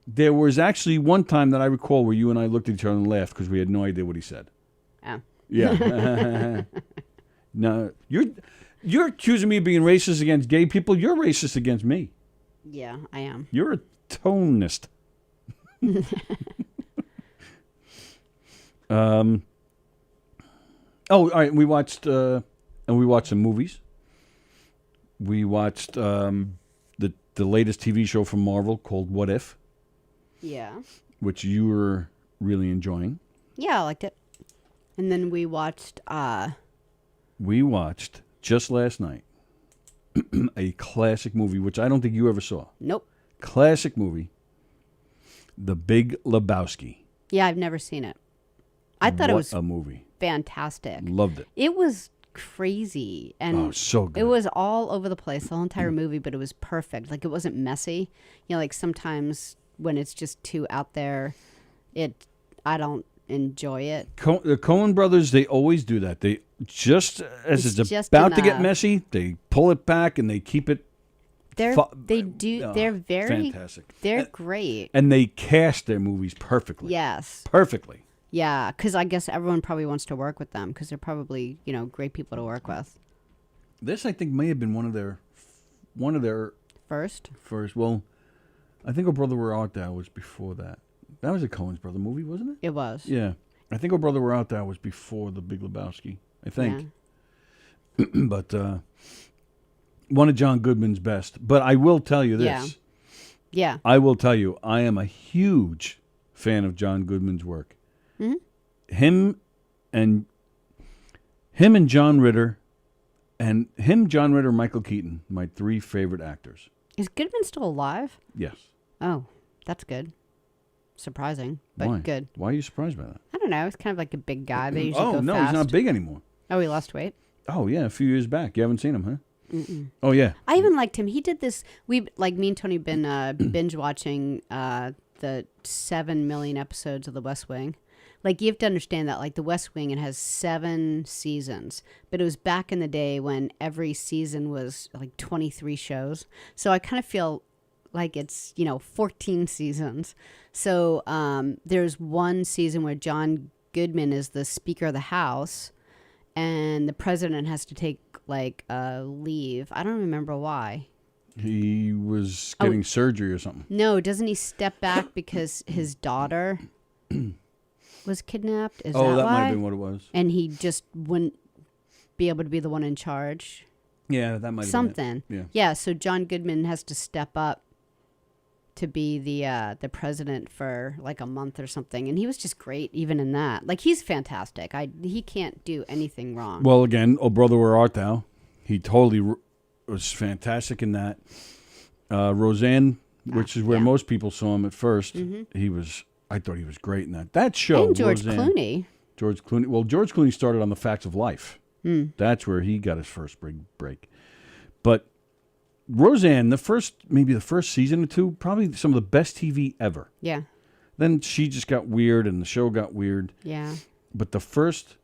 There was actually one time that I recall where you and I looked at each other and laughed because we had no idea what he said. Oh. Yeah. No, you're accusing me of being racist against gay people. You're racist against me. Yeah, I am. You're a tonist. All right. We watched some movies. We watched the latest TV show from Marvel called What If. Yeah. Which you were really enjoying. Yeah, I liked it. And then we watched. We watched just last night a classic movie, which I don't think you ever saw. Nope. Classic movie. The Big Lebowski. Yeah, I've never seen it. I thought it was a movie. Fantastic. Loved it. It was crazy and so good. It was all over the place, the whole entire movie, but it was perfect. Like it wasn't messy. You know, like sometimes when it's just too out there, I don't enjoy it. The Coen brothers, they always do that. They just as it's just about to get enough. messy, they pull it back and they keep it. They're Fu- they're very fantastic. They're great. And they cast their movies perfectly. Yes. Perfectly. Yeah, because I guess everyone probably wants to work with them because they're probably great people to work with. This I think may have been one of their First. Well, I think Oh Brother Where Art Thou was before that. That was a Coen's brother movie, wasn't it? It was. Yeah. I think Oh Brother Where Art Thou was before The Big Lebowski. I think. Yeah. But one of John Goodman's best. But I will tell you this. Yeah. I will tell you, I am a huge fan of John Goodman's work. Mm-hmm. Him and John Ritter, John Ritter, Michael Keaton, my 3 favorite actors. Is Goodman still alive? Yes. Oh, that's good. Surprising, but Why? good. Why are you surprised by that? I don't know. He's kind of like a big guy. They usually go no, fast. he's not big anymore. Oh, he lost weight? Oh, yeah, a few years back. You haven't seen him, huh? Mm-mm. Oh, yeah. I even liked him. He did this. Me and Tony been binge watching the 7 million episodes of The West Wing. Like, you have to understand that, like, The West Wing, it has 7 seasons. But it was back in the day when every season was, like, 23 shows. So I kind of feel like it's, 14 seasons. So there's one season where John Goodman is the Speaker of the House, and the president has to take, like, leave. I don't remember why. He was getting surgery or something. No, doesn't he step back because his daughter was kidnapped? Is that that why? might have been what it was. And he just wouldn't be able to be the one in charge. Yeah, that might have Something. been it. Yeah, so John Goodman has to step up to be the president for like a month or something, and he was just great even in that. Like, he's fantastic. He can't do anything wrong. Well, again, Oh Brother Where Art Thou? He totally was fantastic in that. Roseanne, which is where most people saw him at first. Mm-hmm. I thought he was great in that. That show. And George Roseanne, Clooney. George Clooney. Well, George Clooney started on The Facts of Life. That's where he got his first big break. But Roseanne, maybe the first season or 2, probably some of the best TV ever. Yeah. Then she just got weird, and the show got weird. Yeah. But the first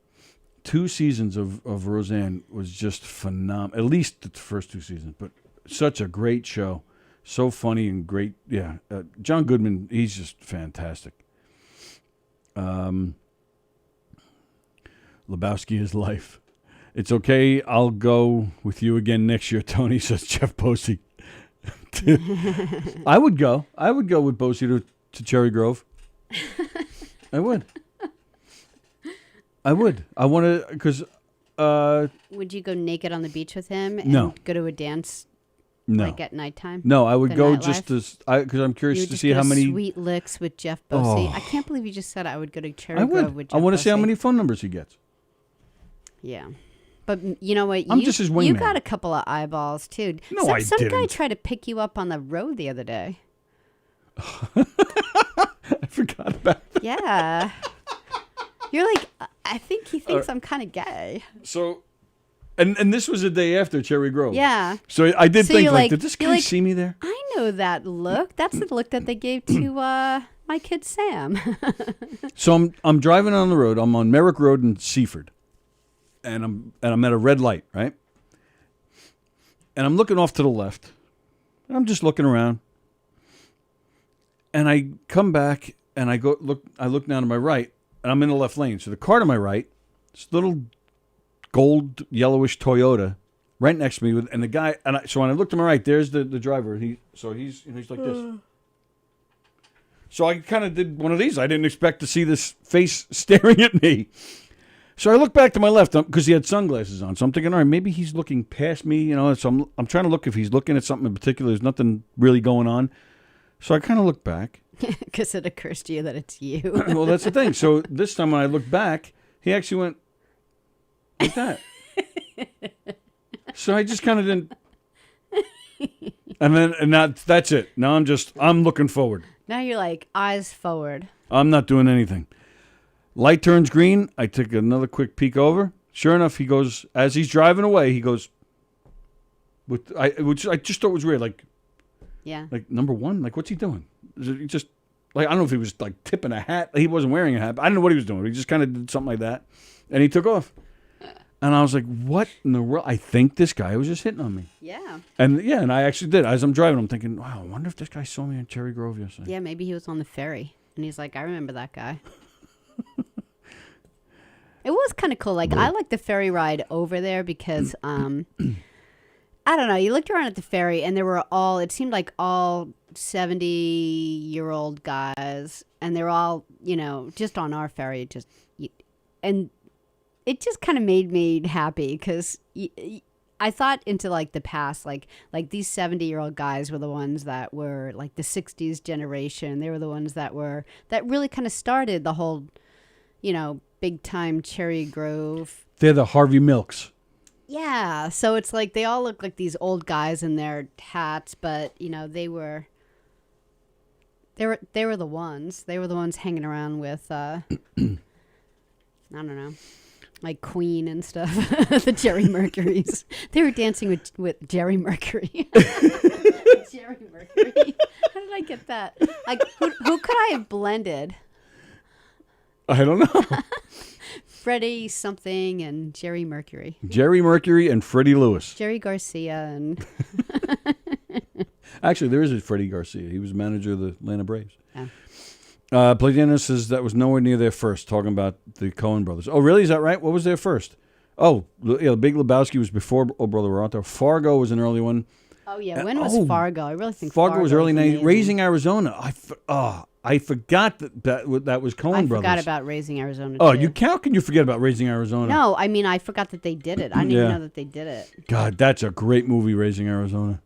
2 seasons of Roseanne was just phenomenal. At least the first 2 seasons. But such a great show. So funny and great. Yeah. John Goodman, he's just fantastic. Lebowski is life. It's okay. I'll go with you again next year, Tony, says Jeff Posey. I would go. I would go with Posey to Cherry Grove. I would. I want to, because... would you go naked on the beach with him and No. go to a dance like at nighttime? No, I would The go nightlife? just because I'm curious You would to just see go how to many... sweet licks with Jeff Posey. Oh. I can't believe you just said I would go to Cherry I Grove would. with Jeff I want to see how Posey. many phone numbers he gets. Yeah. But you know what? I'm just his You wingman. got a couple of eyeballs, too. No, some, I some guy didn't. tried to pick you up on the road the other day. I forgot about that. Yeah. You're like, I think he thinks I'm kind of gay. So, and this was the day after Cherry Grove. Yeah. So I did think, you're like, did this guy you're see me there? I know that look. That's the look that they gave to my kid Sam. So I'm driving on the road. I'm on Merrick Road in Seaford, and I'm at a red light, right? And I'm looking off to the left, and I'm just looking around, and I come back and I look down to my right, and I'm in the left lane. So the car to my right, this little gold yellowish Toyota, right next to me, and the guy, so when I look to my right, there's the driver. He's like this. So I kind of did one of these. I didn't expect to see this face staring at me. So I look back to my left because he had sunglasses on. So I'm thinking, all right, maybe he's looking past me, you know. So I'm trying to look if he's looking at something in particular. There's nothing really going on. So I kind of look back. Because it occurs to you that it's you. Well, that's the thing. So this time when I looked back, he actually went like that. So I just kind of didn't. And now that's it. Now I'm looking forward. Now you're like, eyes forward. I'm not doing anything. Light turns green. I take another quick peek over. Sure enough, he goes, as he's driving away, he goes, which I just thought was weird. Like Yeah. number one, like, what's he doing? He just Like, I don't know if he was like tipping a hat. He wasn't wearing a hat. I don't know what he was doing. He just kind of did something like that. And he took off. And I was like, what in the world? I think this guy was just hitting on me. Yeah. And I actually did. As I'm driving, I'm thinking, wow, I wonder if this guy saw me in Cherry Grove yesterday. Yeah, maybe he was on the ferry. And he's like, I remember that guy. It was kind of cool. Like, I like the ferry ride over there because, I don't know. You looked around at the ferry and it seemed like all 70-year-old guys. And they're all, just on our ferry. And it just kind of made me happy because I thought into like the past, like these 70-year-old guys were the ones that were like the 60s generation. They were the ones that really kind of started the whole, big time Cherry Grove. They're the Harvey Milks. Yeah. So it's like they all look like these old guys in their hats, but they were the ones. They were the ones hanging around with I don't know. Like Queen and stuff, the Jerry Mercurys. They were dancing with Jerry Mercury. Jerry Mercury. How did I get that? Like, who could I have blended? I don't know. Freddie something and Jerry Mercury. Jerry Mercury and Freddie Lewis. Jerry Garcia and... Actually, there is a Freddie Garcia. He was manager of the Atlanta Braves. Yeah. Pladino says that was nowhere near their first, talking about the Coen brothers. Oh, really? Is that right? What was their first? Oh, yeah, Big Lebowski was before Oh Brother Where Art Thou. Fargo was an early one. Oh, yeah. When was Fargo? I really think Fargo was early 90s. amazing. Raising Arizona. I forgot that was Coen brothers. I forgot about Raising Arizona, Oh, too. How can you forget about Raising Arizona? No, I mean, I forgot that they did it. I didn't even know that they did it. God, that's a great movie, Raising Arizona.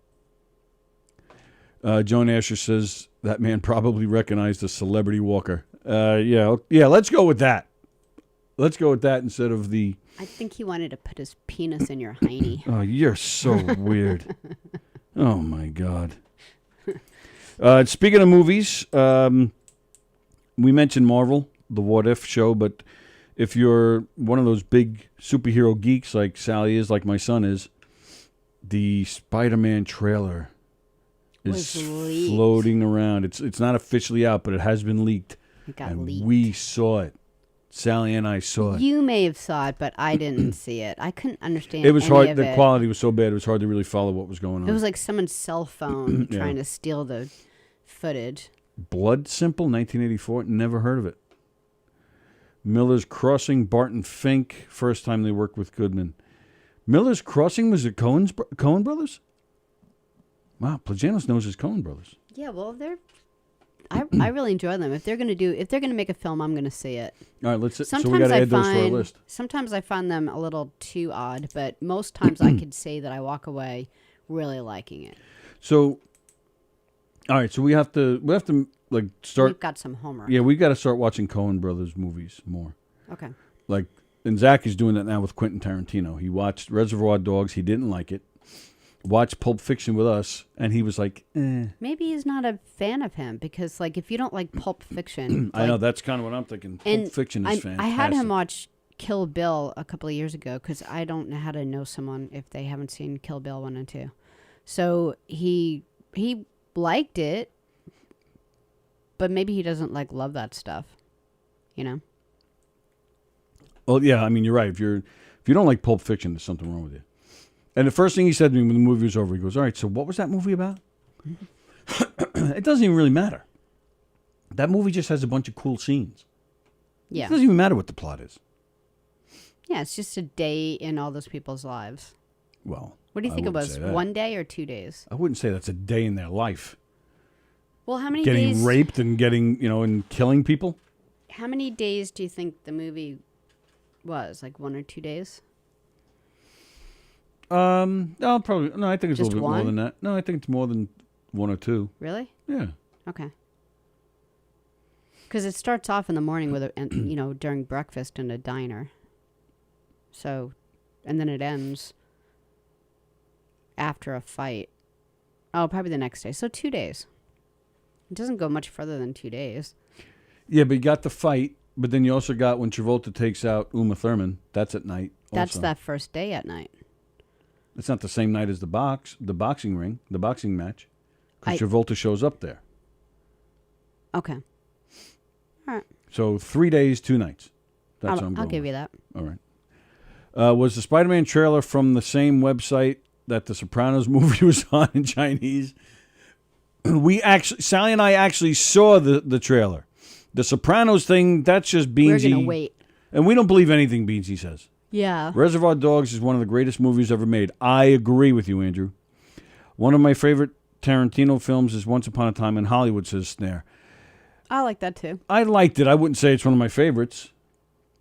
Joan Asher says that man probably recognized a celebrity walker. Yeah, let's go with that. Let's go with that instead of the... I think he wanted to put his penis in your hiney. Oh, you're so weird. Oh, my God. Speaking of movies, we mentioned Marvel, the What If show, but if you're one of those big superhero geeks like Sallie is, like my son is, the Spider-Man trailer is floating around. It's not officially out, but it has been leaked. It got leaked. We saw it. Sally and I saw it. You may have saw it, but I didn't see it. I couldn't understand. It was any hard. of The it. quality was so bad. It was hard to really follow what was going on. It was like someone's cell phone Yeah. trying to steal the footage. Blood Simple, 1984. Never heard of it. Miller's Crossing, Barton Fink. First time they worked with Goodman. Miller's Crossing was it Coen brothers? Wow, Plagianos knows his Coen brothers. Yeah, well, I really enjoy them. If they're gonna make a film, I'm gonna see it. All right, let's. Sometimes so we got to I add those to our find list. sometimes I find them a little too odd, but most times I could say that I walk away really liking it. So, all right, so we have to like start. We've got some homework. Yeah, we got to start watching Coen brothers movies more. Okay. Like, and Zach is doing that now with Quentin Tarantino. He watched Reservoir Dogs. He didn't like it. Watched Pulp Fiction with us, and he was like, eh. Maybe he's not a fan of him because, like, if you don't like Pulp Fiction, I know that's kind of what I'm thinking. Pulp Fiction is fantastic. I had him watch Kill Bill a couple of years ago because I don't know how to know someone if they haven't seen Kill Bill 1 and 2. So he liked it, but maybe he doesn't love that stuff, you know. Well, yeah, I mean you're right. If you don't like Pulp Fiction, there's something wrong with you. And the first thing he said to me when the movie was over, he goes, all right, so what was that movie about? It doesn't even really matter. That movie just has a bunch of cool scenes. Yeah. It doesn't even matter what the plot is. Yeah, it's just a day in all those people's lives. Well, what do you think it was? 1 day or 2 days? I wouldn't say that's a day in their life. Well, how many getting days? Raped and getting, and killing people? How many days do you think the movie was? 1 or 2 days? No, probably. No, I think it's Just a little bit more one? than that. No, I think it's more than 1 or 2. Really? Yeah. Okay. Because it starts off in the morning with during breakfast in a diner. So, and then it ends after a fight. Oh, probably the next day. So 2 days. It doesn't go much further than 2 days. Yeah, but you got the fight, but then you also got when Travolta takes out Uma Thurman. That's at night. That's also. that first day at night. It's not the same night as the boxing ring, the boxing match, because I- Travolta shows up there. Okay. All right. So 3 days, 2 nights. That's what I'm I'll going give with. you that. All right. Was the Spider-Man trailer from the same website that the Sopranos movie was on in Chinese? Sally and I actually saw the trailer. The Sopranos thing, that's just Beansy. We're going to wait. And we don't believe anything Beansy says. Yeah. Reservoir Dogs is one of the greatest movies ever made. I agree with you, Andrew. One of my favorite Tarantino films is Once Upon a Time in Hollywood, says Snare. I like that too. I liked it. I wouldn't say it's one of my favorites.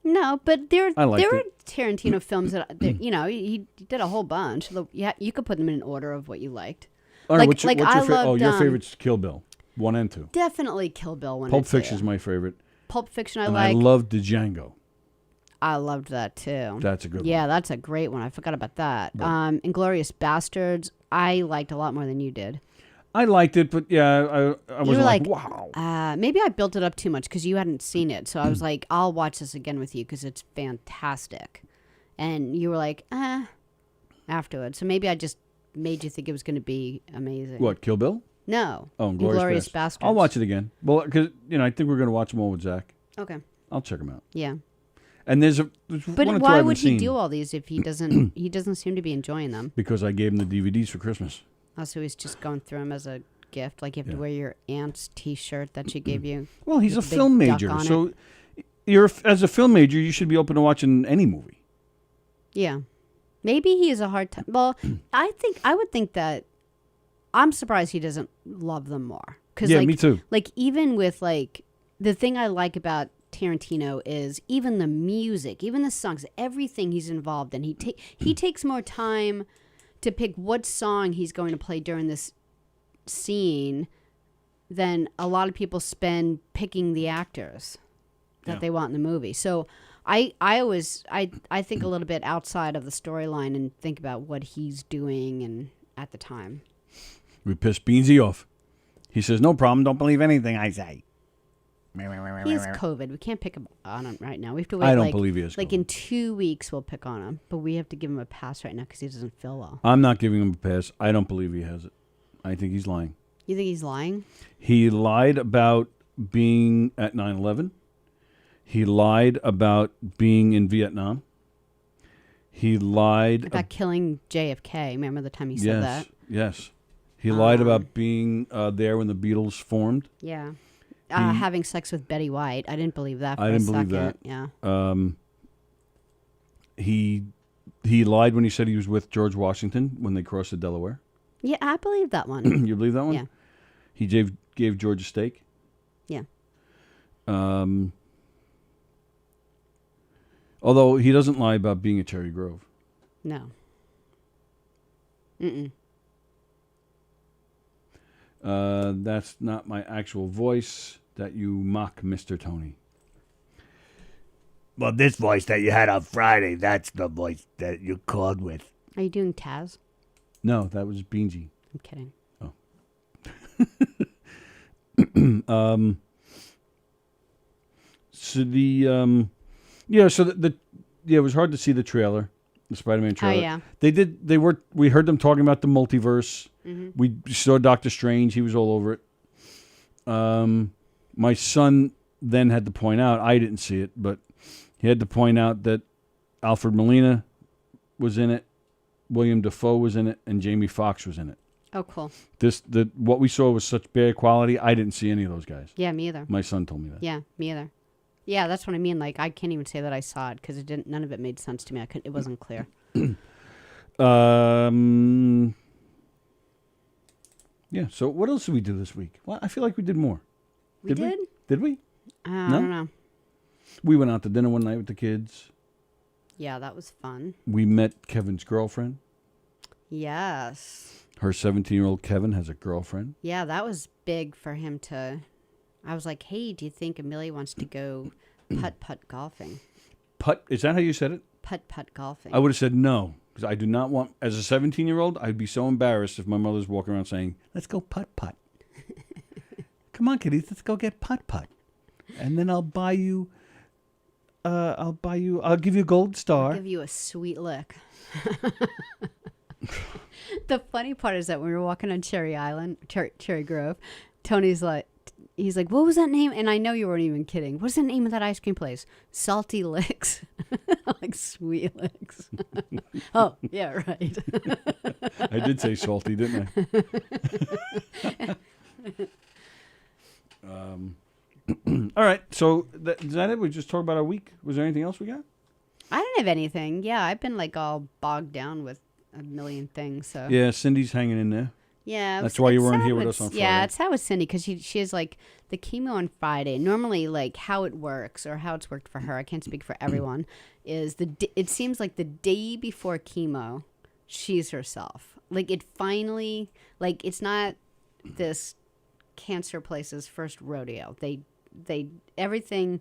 No, but there I liked were it. Tarantino films that, he did a whole bunch. Yeah, you could put them in order of what you liked. All right, what's your favorite? Your favorite's Kill Bill 1 and 2. Definitely Kill Bill 1 Pulp and 2. Fiction's my favorite. Pulp Fiction and like. I loved Django. I loved that too. That's a good one. Yeah, that's a great one. I forgot about that. Right. Inglourious Bastards, I liked a lot more than you did. I liked it, but yeah, I wasn't like, wow. Maybe I built it up too much because you hadn't seen it. So I was like, I'll watch this again with you because it's fantastic. And you were like, afterwards. So maybe I just made you think it was going to be amazing. What, Kill Bill? No. Oh, Inglourious Bastards. I'll watch it again. Well, because, I think we're going to watch them all with Zach. Okay. I'll check them out. Yeah. And there's but one or two why I would he seen. do all these if he doesn't? He doesn't seem to be enjoying them. Because I gave him the DVDs for Christmas. Oh, so he's just going through them as a gift, like you have to wear your aunt's T-shirt that she gave you. Well, he's a film major, so as a film major, you should be open to watching any movie. Yeah, maybe he has a hard time. Well, I would think that. I'm surprised he doesn't love them more. Me too. Like even with the thing I like about Tarantino is even the music, even the songs, everything he's involved in. He takes more time to pick what song he's going to play during this scene than a lot of people spend picking the actors that they want in the movie. So I always think a little bit outside of the storyline and think about what he's doing and at the time. We pissed Beansy off. He says, "No problem. Don't believe anything I say." He has COVID. We can't pick him on him right now. We have to wait. I don't believe he has Like COVID. in 2 weeks, we'll pick on him, but we have to give him a pass right now because he doesn't feel well. I'm not giving him a pass. I don't believe he has it. I think he's lying. You think he's lying? He lied about being at 9/11. He lied about being in Vietnam. He lied about killing JFK. Remember the time he said that? Yes. He lied about being there when the Beatles formed. Yeah. Having sex with Betty White. I didn't believe that for I didn't a believe second. that. Yeah. He lied when he said he was with George Washington when they crossed the Delaware. Yeah, I believe that one. You believe that one? Yeah. He gave George a steak. Yeah. Although he doesn't lie about being at Cherry Grove. No. Mm-mm. That's not my actual voice that you mock, Mr. Tony. Well, this voice that you had on Friday, that's the voice that you called with. Are you doing Taz? No, that was Beansy. I'm kidding. Oh. So it was hard to see the trailer, the Spider-Man trailer. Oh, yeah. We heard them talking about the multiverse. Mm-hmm. We saw Doctor Strange. He was all over it. My son then had to point out, I didn't see it, but he had to point out that Alfred Molina was in it, William Dafoe was in it, and Jamie Foxx was in it. Oh, cool. What we saw was such bad quality, I didn't see any of those guys. Yeah, me either. My son told me that. Yeah, me either. Yeah, that's what I mean. Like, I can't even say that I saw it because none of it made sense to me. It wasn't clear. Yeah. So what else did we do this week? Well, I feel like we did more. We did? Did we? I don't know. We went out to dinner one night with the kids. Yeah, that was fun. We met Kevin's girlfriend. Yes. Her 17-year-old Kevin has a girlfriend. Yeah, that was big for him to... I was like, hey, do you think Amelia wants to go putt-putt golfing? Putt? Is that how you said it? Putt-putt golfing. I would have said no, because I do not want... As a 17-year-old, I'd be so embarrassed if my mother's walking around saying, let's go putt-putt. Come on, kiddies, let's go get putt-putt. And then I'll buy you... I'll give you a gold star. I'll give you a sweet lick. The funny part is that when we were walking on Cherry Grove, Tony's like, he's like, what was that name? And I know you weren't even kidding. What's the name of that ice cream place? Salty Licks. Like Sweet Licks. Oh, yeah, right. I did say salty, didn't I? All right, so is that it? We just talked about our week. Was there anything else we got? I don't have anything. Yeah, I've been like all bogged down with a million things. So Yeah, Cindy's hanging in there. yeah, That's why you it's weren't sad here with with- us on Friday. Yeah, it's sad with Cindy because she has like the chemo on Friday. Normally, like how it works or how it's worked for her. I can't speak for everyone. Is it seems like the day before chemo, she's herself. Like it finally, like it's not this cancer place's first rodeo. They everything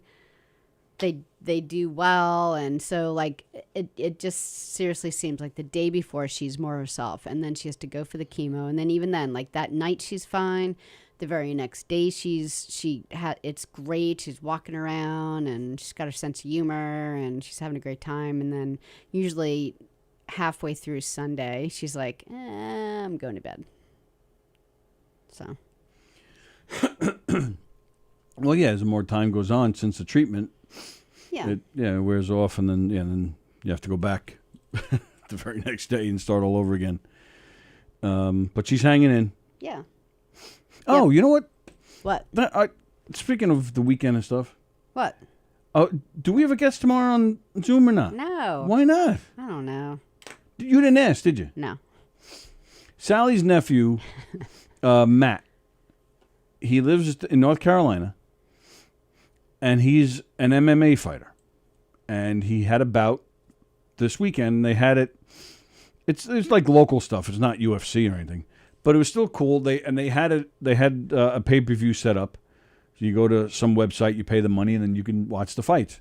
they do well, and so like it just seriously seems like the day before she's more herself, and then she has to go for the chemo, and then even then, like that night she's fine. The very next day it's great. She's walking around and she's got her sense of humor and she's having a great time, and then usually halfway through Sunday she's like, I'm going to bed. So Well, yeah, as the more time goes on since the treatment, it wears off, and then you have to go back the very next day and start all over again. But she's hanging in. yeah. Oh, you know what? What? Speaking of the weekend and stuff. What? Oh, do we have a guest tomorrow on Zoom or not? No. Why not? I don't know. You didn't ask, did you? No. Sallie's nephew, Matt, he lives in North Carolina, and he's an MMA fighter. And he had a bout this weekend. They had it. It's like local stuff. It's not UFC or anything, but it was still cool. They had a pay-per-view set up. So you go to some website, you pay the money, and then you can watch the fights.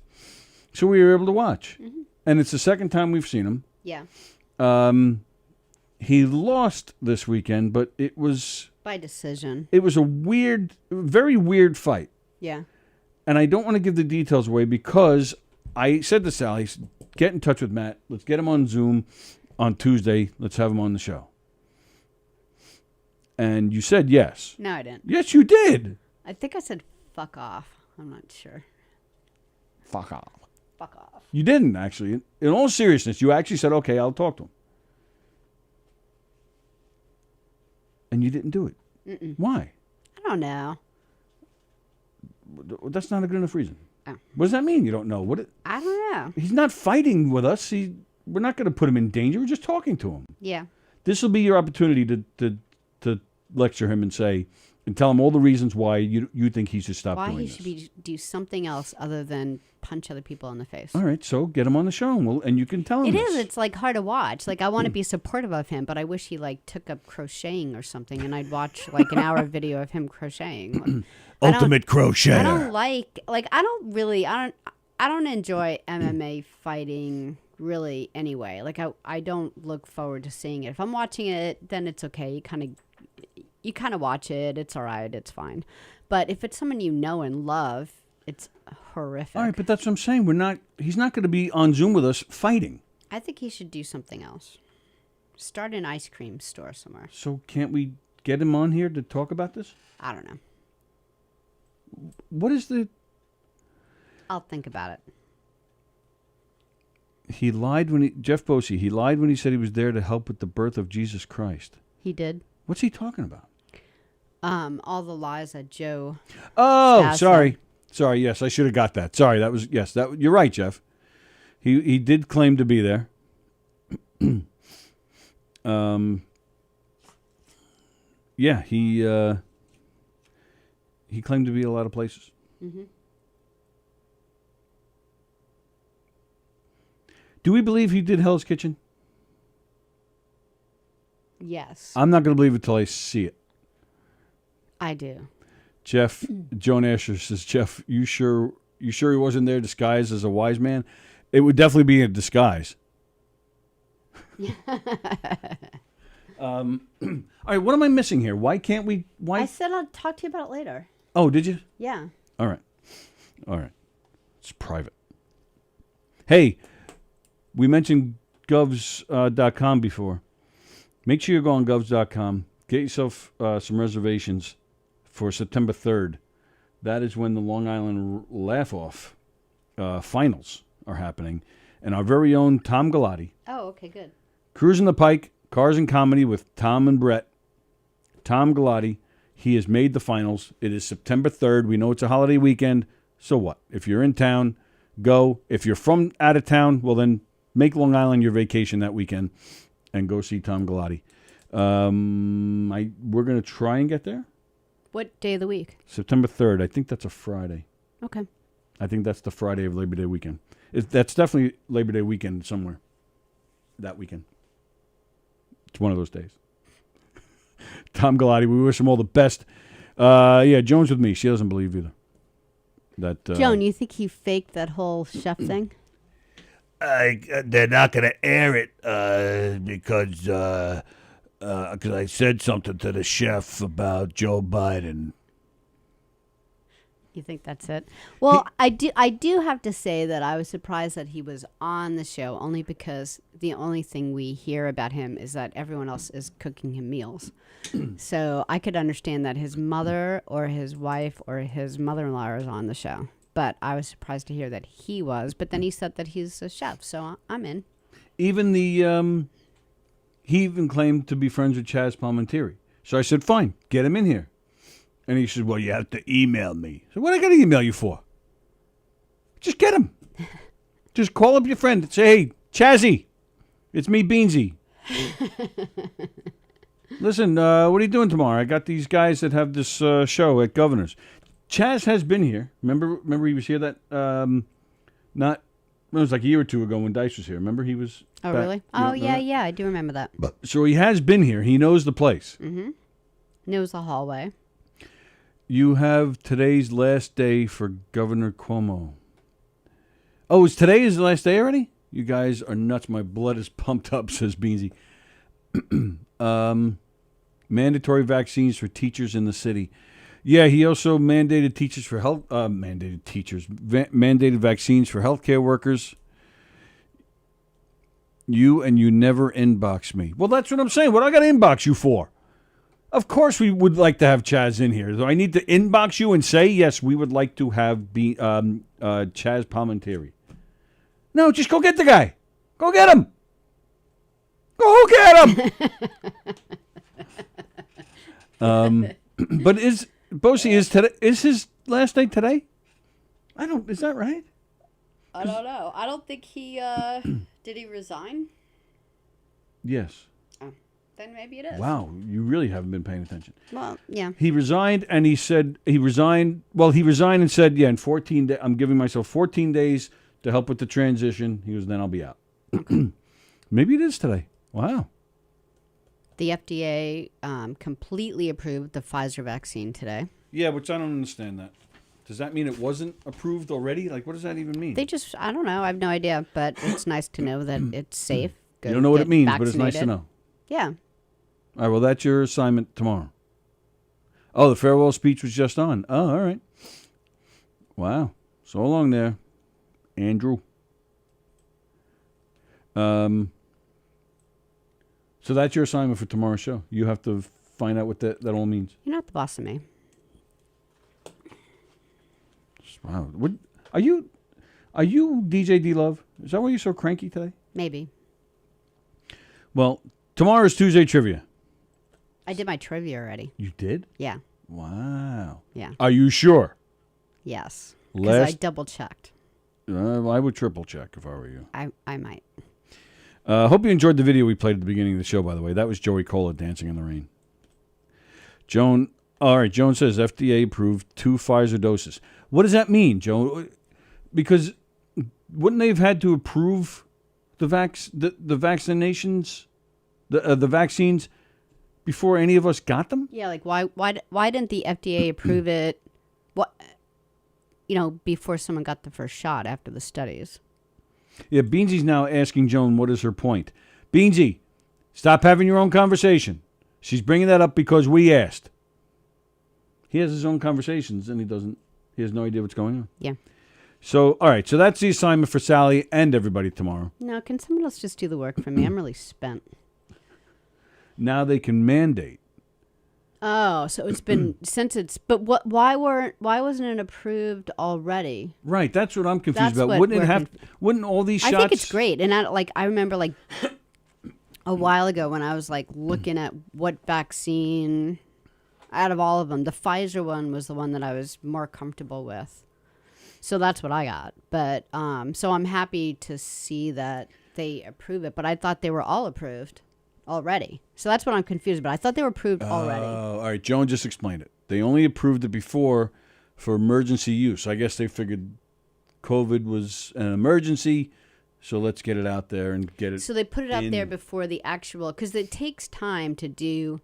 So we were able to watch, and it's the second time we've seen him. Yeah. He lost this weekend, but it was By decision. It was a very weird fight. Yeah. And I don't want to give the details away because I said to Sallie, get in touch with Matt. Let's get him on Zoom on Tuesday. Let's have him on the show. And you said yes. No, I didn't. Yes, you did. I think I said fuck off. I'm not sure. Fuck off. Fuck off. You didn't, actually. In all seriousness, you actually said, okay, I'll talk to him. And you didn't do it. Mm-mm. Why? I don't know. That's not a good enough reason. Oh. What does that mean? You don't know? I don't know. He's not fighting with us. We're not going to put him in danger. We're just talking to him. Yeah. This will be your opportunity to lecture him and tell him all the reasons why you think he should stop Why doing he this. should do something else other than punch other people in the face. All right, so get him on the show, and you can tell him It this. is. It's like hard to watch. Like I want to be supportive of him, but I wish he like took up crocheting or something, and I'd watch like an hour video of him crocheting. Like, Ultimate crocheter. I don't I don't enjoy MMA fighting really anyway. Like I don't look forward to seeing it. If I'm watching it, then it's okay. You kind of watch it. It's all right. It's fine. But if it's someone you know and love, it's horrific. All right, but that's what I'm saying. He's not going to be on Zoom with us fighting. I think he should do something else. Start an ice cream store somewhere. So can't we get him on here to talk about this? I don't know. What is the... I'll think about it. He lied Jeff Bosey, he lied when he said he was there to help with the birth of Jesus Christ. He did. What's he talking about? All the lies that Joe... Oh, Stass sorry. Sorry, yes, I should have got that. Sorry, you're right, Jeff. He did claim to be there. Yeah, he claimed to be a lot of places. Mm-hmm. Do we believe he did Hell's Kitchen? Yes. I'm not going to believe it till I see it. I do. Jeff, Joan Asher says, Jeff, you sure he wasn't there disguised as a wise man? It would definitely be a disguise. All right, what am I missing here? Why can't we... I said I'll talk to you about it later. Oh, did you? Yeah. All right. It's private. Hey, we mentioned govs.com before. Make sure you go on govs.com. Get yourself some reservations for September 3rd that is when the Long Island Laugh-Off finals are happening. And our very own Tom Galati. Oh, okay, good. Cruising the Pike, Cars and Comedy with Tom and Brett. Tom Galati, he has made the finals. It is September 3rd. We know it's a holiday weekend. So what? If you're in town, go. If you're from out of town, well then make Long Island your vacation that weekend and go see Tom Galati. We're going to try and get there. What day of the week? September 3rd. I think that's a Friday. Okay. I think that's the Friday of Labor Day weekend. That's definitely Labor Day weekend somewhere. That weekend. It's one of those days. Tom Galati, we wish him all the best. Joan's with me. She doesn't believe either. Joan, you think he faked that whole chef thing? They're not going to air it because I said something to the chef about Joe Biden. You think that's it? Well, I do have to say that I was surprised that he was on the show, only because the only thing we hear about him is that everyone else is cooking him meals. So I could understand that his mother or his wife or his mother-in-law is on the show. But I was surprised to hear that he was. But then he said that he's a chef, so I'm in. Even he even claimed to be friends with Chaz Palminteri. So I said, fine, get him in here. And he said, well, you have to email me. So what I got to email you for? Just get him. Just call up your friend and say, hey, Chazzy, it's me, Beansy. Listen, what are you doing tomorrow? I got these guys that have this show at Governor's. Chaz has been here. Remember he was here it was like a year or two ago when Dice was here. Remember he was Oh, back? really? Oh, yeah, I do remember that. So he has been here. He knows the place. Mm-hmm. Knows the hallway. You have today's last day for Governor Cuomo. Oh, today his last day already? You guys are nuts. My blood is pumped up, says Beansy. Mandatory vaccines for teachers in the city. Yeah, he also mandated teachers for health. Mandated vaccines for healthcare workers. You never inbox me. Well, that's what I'm saying. What do I got to inbox you for? Of course, we would like to have Chaz in here. Do I need to inbox you and say yes? We would like to have Chaz Palminteri. No, just go get the guy. Go get him. Go get him. But is his last day today? Is that right? I don't know. I don't think he did he resign? Yes. Oh, then maybe it is. Wow, you really haven't been paying attention. Well, yeah. He resigned, and he said he resigned. Well, he resigned and said, "Yeah, in 14 days, I'm giving myself 14 days to help with the transition." He goes, "Then I'll be out." Maybe it is today. Wow. The FDA completely approved the Pfizer vaccine today. Yeah, which I don't understand that. Does that mean it wasn't approved already? Like, what does that even mean? I don't know. I have no idea, but it's nice to know that it's safe. Go You don't know what it get means, but it's vaccinated. nice to know. Yeah. All right, well, that's your assignment tomorrow. Oh, the farewell speech was just on. Oh, all right. Wow. So long there, Andrew. So that's your assignment for tomorrow's show. You have to find out what that all means. You're not the boss of me. Wow. What are you DJ D Love? Is that why you're so cranky today? Maybe. Well, tomorrow is Tuesday trivia. I did my trivia already. You did? Yeah. Wow. Yeah. Are you sure? Yes. Because I double checked. I would triple check if I were you. I might. Hope you enjoyed the video we played at the beginning of the show, by the way. That was Joey Cola dancing in the rain. Joan says FDA approved 2 Pfizer doses. What does that mean, Joan? Because wouldn't they have had to approve the vaccinations, the vaccines before any of us got them? Yeah, like why didn't the FDA approve it? Before someone got the first shot after the studies. Yeah, Beansy's now asking Joan what is her point. Beansy, stop having your own conversation. She's bringing that up because we asked. He has his own conversations and he has no idea what's going on. Yeah. So, all right. So that's the assignment for Sallie and everybody tomorrow. No, can someone else just do the work for me? I'm really spent. Now they can mandate. Oh, so it's been since it's. But why wasn't it approved already? Right, that's what I'm confused That's about. what Wouldn't it we're have? Wouldn't all these shots? I think it's great, and I remember like a while ago when I was like looking at what vaccine out of all of them, the Pfizer one was the one that I was more comfortable with. So that's what I got. But so I'm happy to see that they approve it. But I thought they were all approved already. So that's what I'm confused about. I thought they were approved already. All right, Joan just explained it. They only approved it before for emergency use. I guess they figured COVID was an emergency, so let's get it out there and get it. So they put it out there before the actual, because it takes time to do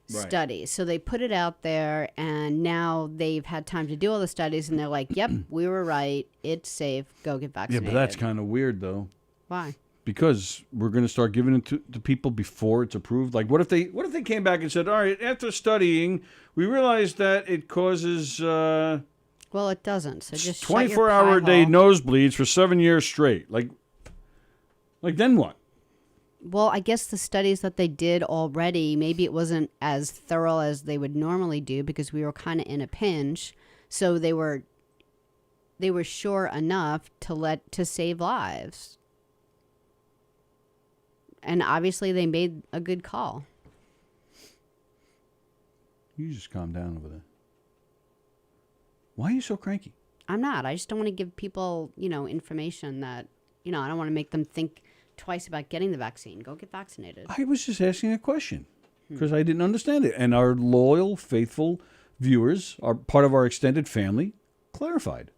studies. So they put it out there, and now they've had time to do all the studies, and they're like, yep, we were right. It's safe. Go get vaccinated. Yeah, but that's kind of weird, though. Why? Because we're going to start giving it to people before it's approved. Like, what if they came back and said, all right, after studying, we realized that it causes well, it doesn't. So just 24-hour-a-day nosebleeds for 7 years straight. Like then what? Well, I guess the studies that they did already, maybe it wasn't as thorough as they would normally do because we were kind of in a pinch. So they were sure enough to save lives. And obviously they made a good call. You just calm down over there. Why are you so cranky? I'm not. I just don't want to give people, information that, I don't want to make them think twice about getting the vaccine. Go get vaccinated. I was just asking a question because I didn't understand it. And our loyal, faithful viewers are part of our extended family clarified.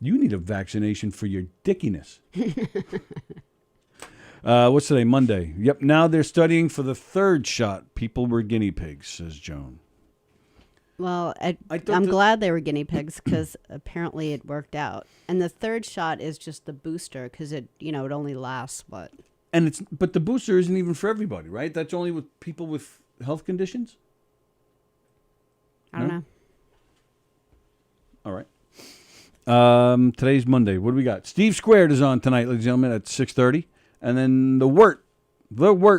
You need a vaccination for your dickiness. What's today? Monday. Yep. Now they're studying for the third shot. People were guinea pigs, says Joan. Well, I'm glad they were guinea pigs because apparently it worked out. And the third shot is just the booster because it only lasts what? But the booster isn't even for everybody, right? That's only with people with health conditions. I don't know. All right. Today's Monday. What do we got? Steve Squared is on tonight, ladies and gentlemen, at 6:30. And then The Wort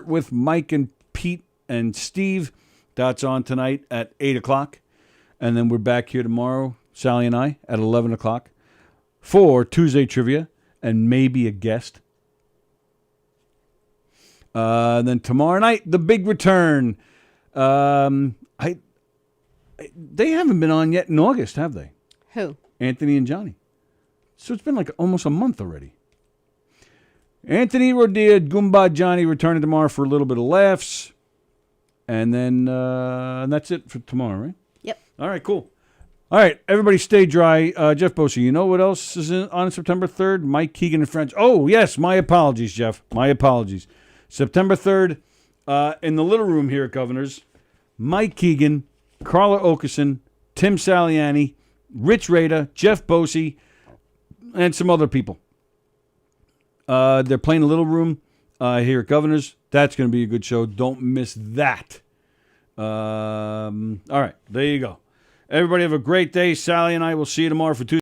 with Mike and Pete and Steve. That's on tonight at 8 o'clock. And then we're back here tomorrow, Sallie and I, at 11 o'clock for Tuesday Trivia and maybe a guest. Then tomorrow night, the big return. They haven't been on yet in August, have they? Who? Anthony and Johnny. So it's been like almost a month already. Anthony Rodia, Goomba Johnny returning tomorrow for a little bit of laughs. And then that's it for tomorrow, right? Yep. All right, cool. All right, everybody stay dry. Jeff Bosey, you know what else is on September 3rd? Mike Keegan and Friends. Oh, yes, my apologies, Jeff. My apologies. September 3rd, in the little room here at Governor's, Mike Keegan, Carla Okerson, Tim Saliani, Rich Rader, Jeff Bosey, and some other people. They're playing the little room here at Governor's. That's going to be a good show. Don't miss that. All right, there you go. Everybody have a great day. Sallie and I will see you tomorrow for Tuesday.